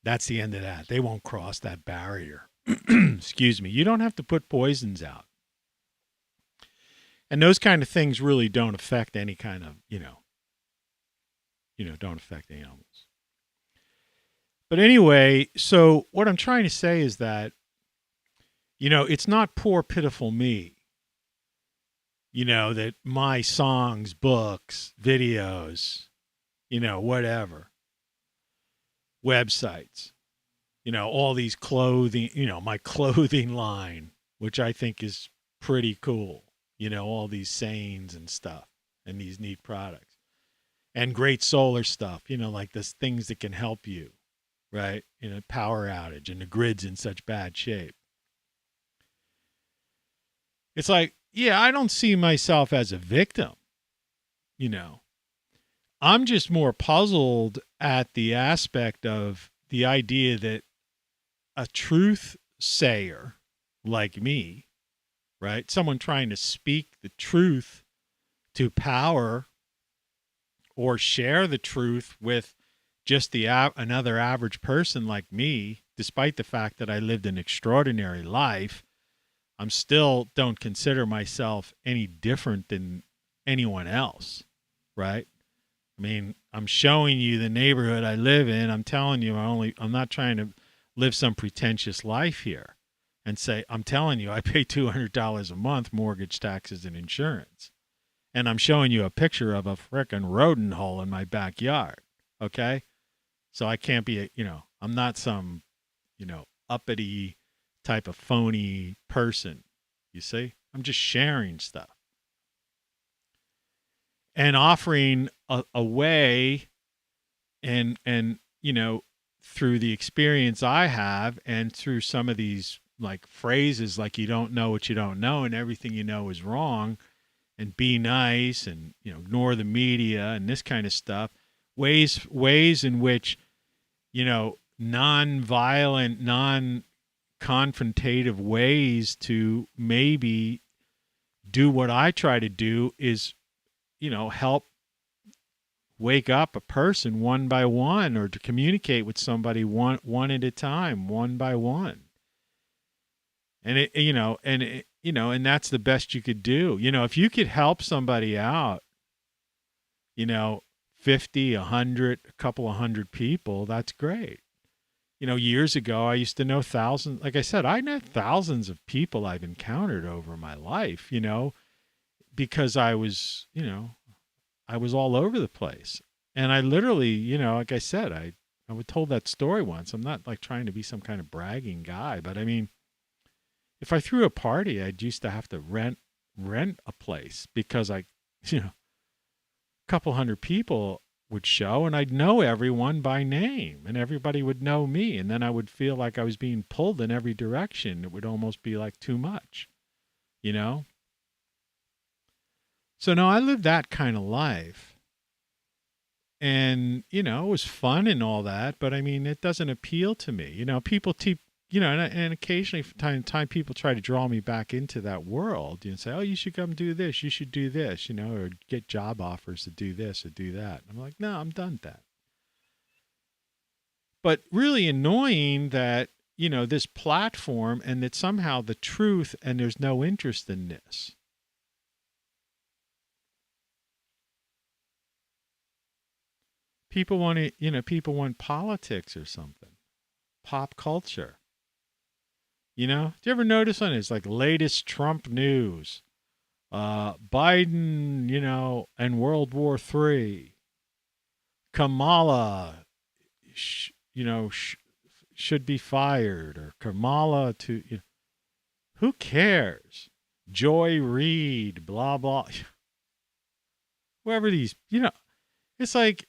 That's the end of that. They won't cross that barrier. Excuse me. You don't have to put poisons out. And those kind of things really don't affect any kind of, don't affect animals. But anyway, so what I'm trying to say is that, it's not poor, pitiful me. That my songs, books, videos, whatever, websites, all these clothing, my clothing line, which I think is pretty cool, all these sayings and stuff and these neat products and great solar stuff, like this things that can help you, right? In a power outage and the grid's in such bad shape. It's like, yeah, I don't see myself as a victim, I'm just more puzzled at the aspect of the idea that a truth sayer like me, right? Someone trying to speak the truth to power or share the truth with just another average person like me, despite the fact that I lived an extraordinary life, I'm still don't consider myself any different than anyone else, right? I mean, I'm showing you the neighborhood I live in. I'm telling you, I'm not trying to live some pretentious life here and say, I'm telling you, I pay $200 a month mortgage, taxes, and insurance. And I'm showing you a picture of a frickin' rodent hole in my backyard. Okay? So I can't be, I'm not some, uppity type of phony person. You see? I'm just sharing stuff. And offering a way and through the experience I have and through some of these like phrases like you don't know what you don't know and everything you know is wrong and be nice and ignore the media and this kind of stuff, ways in which non-violent, non-confrontative ways to maybe do what I try to do is help wake up a person one by one, or to communicate with somebody one at a time, one by one. And and that's the best you could do. If you could help somebody out, 50, 100, a couple of hundred people, that's great. Years ago, I used to know thousands. Like I said, I know thousands of people I've encountered over my life, because I was, I was all over the place. And I literally, like I said, I was told that story once. I'm not like trying to be some kind of bragging guy, but I mean, if I threw a party, I'd used to have to rent a place because I you know, a couple hundred people would show, and I'd know everyone by name, and everybody would know me, and then I would feel like I was being pulled in every direction. It would almost be like too much, you know? So no, I lived that kind of life. And, you know, it was fun and all that, but I mean, it doesn't appeal to me. You know, people you know, and occasionally from time to time people try to draw me back into that world, you know, say, oh, you should come do this, you should do this, you know, or get job offers to do this or do that. I'm like, no, I'm done with that. But really annoying that, you know, this platform and that somehow the truth and there's no interest in this. People want to, you know, people want politics or something, pop culture. You know, do you ever notice on it? It's like latest Trump news, Biden, you know, and World War III, Kamala, you know, should be fired, or Kamala to, you know, who cares? Joy Reid, blah, blah. Whoever these, you know, it's like,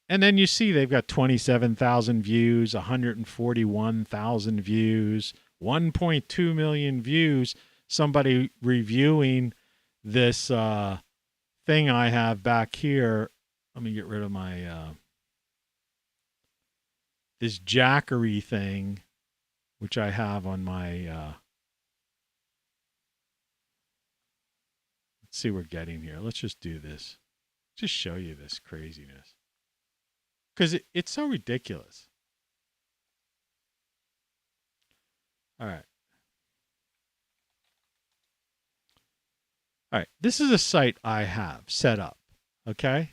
and then you see they've got 27,000 views, 141,000 views, 1.2 million views. Somebody reviewing this thing I have back here. Let me get rid of my this Jackery thing, which I have on my. Let's see what we're getting here. Let's just do this. Just show you this craziness. Because it's so ridiculous. All right. All right. This is a site I have set up. Okay.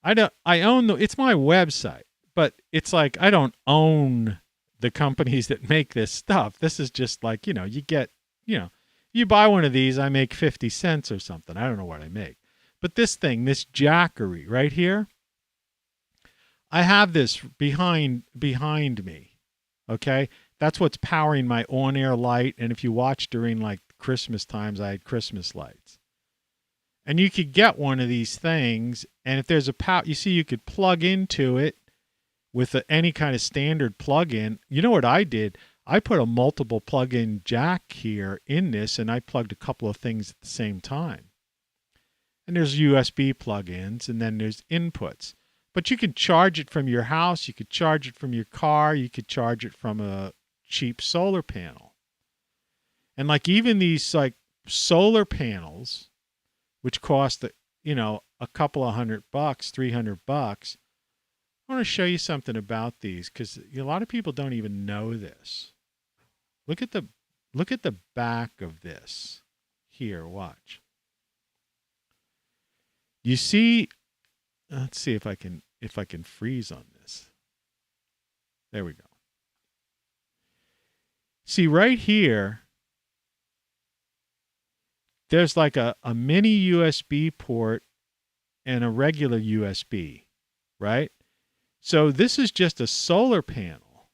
I own it's my website, but it's like, I don't own the companies that make this stuff. This is just like, you know, you get, you know, you buy one of these, I make 50 cents or something. I don't know what I make. But this thing, this Jackery right here, I have this behind me, okay? That's what's powering my on-air light, and if you watch during like Christmas times, I had Christmas lights. And you could get one of these things, and if there's a power, you see you could plug into it with any kind of standard plug-in. You know what I did? I put a multiple plug-in jack here in this, and I plugged a couple of things at the same time. And there's USB plug-ins, and then there's inputs. But you can charge it from your house, you could charge it from your car, you could charge it from a cheap solar panel. And like even these like solar panels, which cost, you know, a couple of $100, $300, I want to show you something about these because a lot of people don't even know this. Look at the back of this. Here, watch. You see, let's see if I can freeze on this. There we go. See right here, there's like a mini USB port and a regular USB, right? So this is just a solar panel,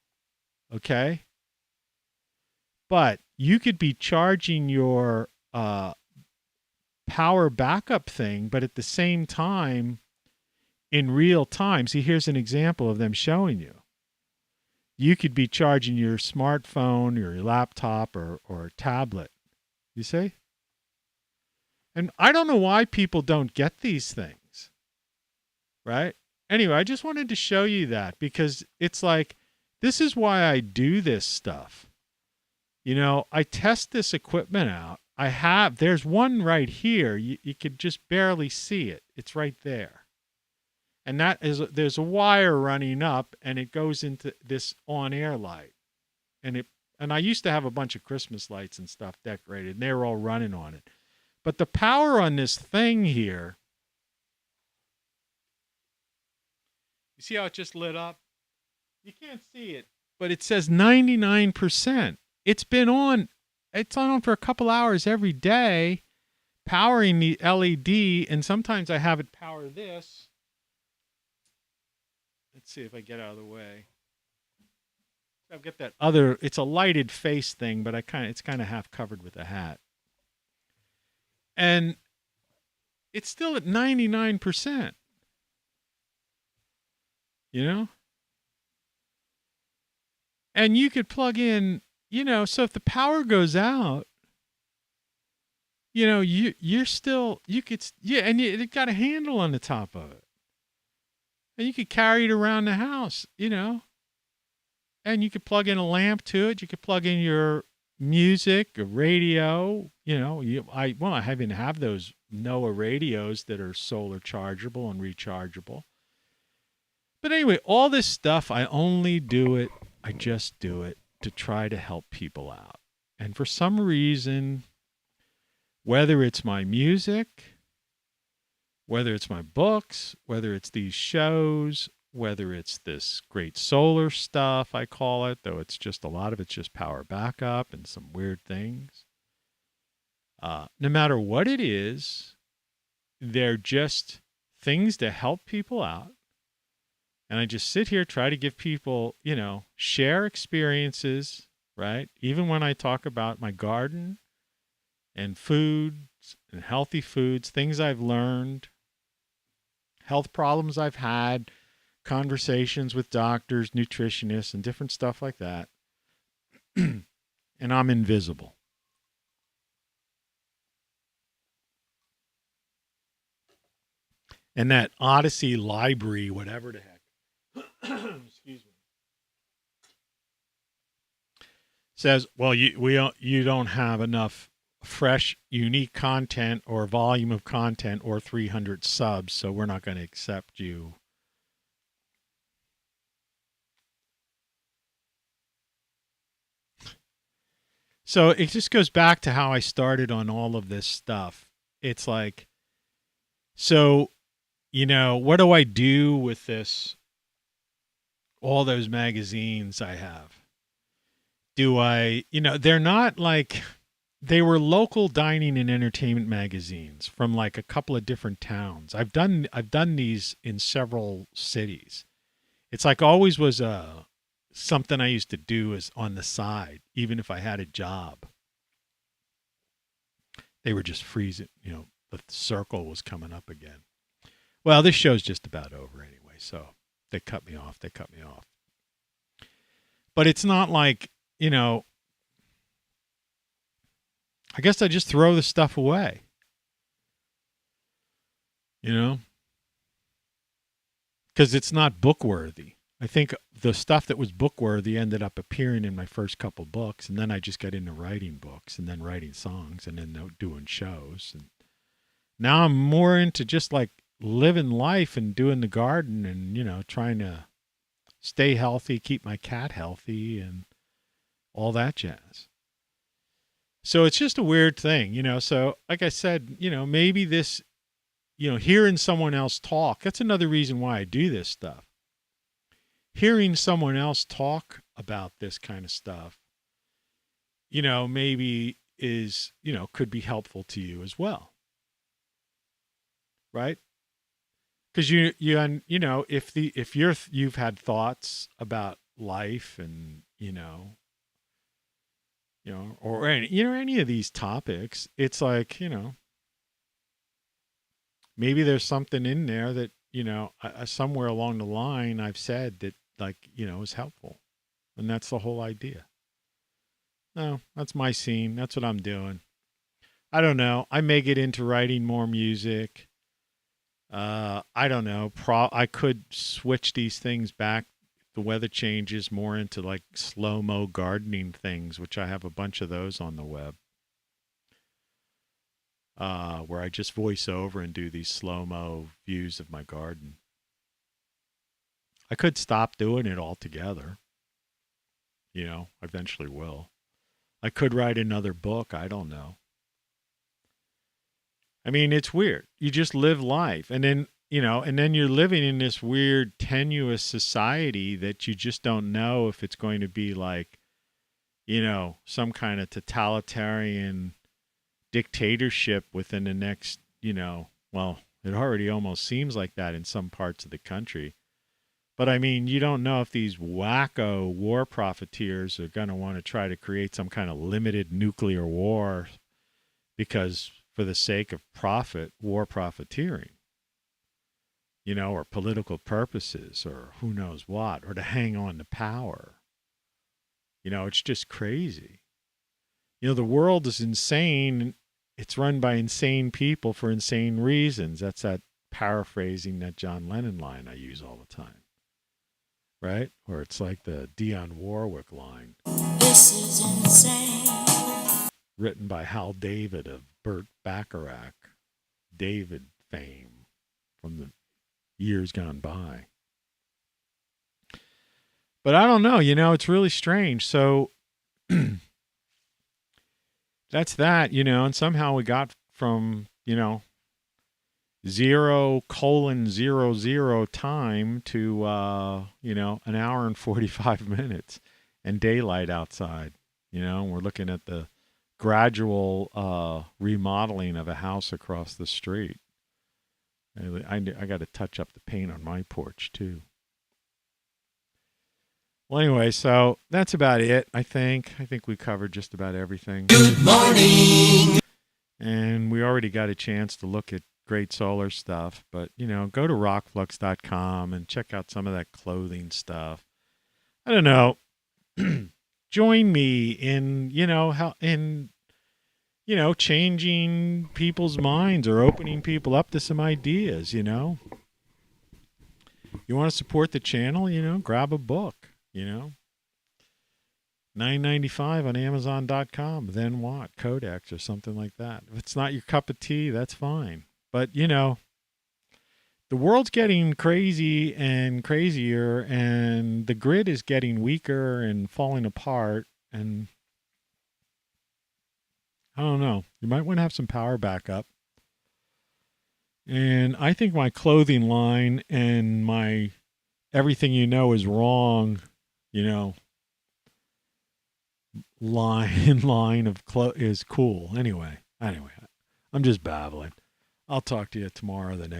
okay? But you could be charging your power backup thing, but at the same time, in real time, see, here's an example of them showing you. You could be charging your smartphone or your laptop or tablet. You see? And I don't know why people don't get these things, right? Anyway, I just wanted to show you that because it's like, this is why I do this stuff. You know, I test this equipment out. There's one right here. You could just barely see it. It's right there. And there's a wire running up and it goes into this on-air light. And I used to have a bunch of Christmas lights and stuff decorated and they were all running on it. But the power on this thing here, you see how it just lit up? You can't see it, but it says 99%. It's on for a couple hours every day, powering the LED, and sometimes I have it power this. Let's see if I get out of the way. I've got that other, it's a lighted face thing, but it's kind of half covered with a hat. And it's still at 99%. You know? And you could plug in, so if the power goes out, you're still, and it got a handle on the top of it. And you could carry it around the house, and you could plug in a lamp to it. You could plug in your music, a radio, I even have those NOAA radios that are solar chargeable and rechargeable. But anyway, all this stuff, I just do it to try to help people out. And for some reason, whether it's my music, whether it's my books, whether it's these shows, whether it's this great solar stuff, I call it, though it's just a lot of it's just power backup and some weird things. No matter what it is, they're just things to help people out. And I just sit here, try to give people, share experiences, right? Even when I talk about my garden and foods and healthy foods, things I've learned, health problems I've had, conversations with doctors, nutritionists, and different stuff like that. And I'm invisible. And that Odyssey library, whatever the heck. Excuse me. Says, well, you don't have enough fresh, unique content or volume of content or 300 subs, so we're not going to accept you. So it just goes back to how I started on all of this stuff. It's like, so, what do I do with this? All those magazines I have. Do I, they're not like, they were local dining and entertainment magazines from like a couple of different towns. I've done these in several cities. It's like always was something I used to do is on the side, even if I had a job. They were just freezing, the circle was coming up again. Well, this show's just about over anyway, so they cut me off. But it's not like, I guess I just throw the stuff away. Because it's not book worthy. I think the stuff that was book worthy ended up appearing in my first couple books, and then I just got into writing books and then writing songs and then doing shows. And now I'm more into just like living life and doing the garden and, trying to stay healthy, keep my cat healthy and all that jazz. So it's just a weird thing, So like I said, maybe this, hearing someone else talk, that's another reason why I do this stuff. Hearing someone else talk about this kind of stuff, maybe is, could be helpful to you as well. Right? Because if you've had thoughts about life and or any of these topics, it's like maybe there's something in there that somewhere along the line I've said that is helpful, and that's the whole idea. No, that's my scene. That's what I'm doing. I don't know. I may get into writing more music. I don't know. I could switch these things back. The weather changes more into like slow-mo gardening things, which I have a bunch of those on the web. Where I just voice over and do these slow-mo views of my garden. I could stop doing it altogether. I eventually will. I could write another book. I don't know. I mean, it's weird. You just live life. And then, and then you're living in this weird, tenuous society that you just don't know if it's going to be like, some kind of totalitarian dictatorship within the next, well, it already almost seems like that in some parts of the country. But I mean, you don't know if these wacko war-profiteers are going to want to try to create some kind of limited nuclear war because for the sake of profit, war profiteering, or political purposes, or who knows what, or to hang on to power. It's just crazy. The world is insane. It's run by insane people for insane reasons. That's that paraphrasing that John Lennon line I use all the time. Right? Or it's like the Dionne Warwick line. This is insane. Written by Hal David of Burt Bacharach, David fame from the years gone by. But I don't know, it's really strange. So that's that, and somehow we got from, 0:00 time to, an hour and 45 minutes and daylight outside, we're looking at the gradual remodeling of a house across the street. I got to touch up the paint on my porch too. Well, anyway, so that's about it, I think. I think we covered just about everything. Good morning! And we already got a chance to look at great solar stuff, but, go to ROCKFLUX.com and check out some of that clothing stuff. I don't know. Join me in, changing people's minds or opening people up to some ideas, You want to support the channel, grab a book. $9.95 on Amazon.com. Then what? Codex or something like that. If it's not your cup of tea, that's fine. But the world's getting crazy and crazier, and the grid is getting weaker and falling apart. And I don't know. You might want to have some power backup. And I think my clothing line and my everything is wrong. Line of is cool. Anyway, I'm just babbling. I'll talk to you tomorrow, the next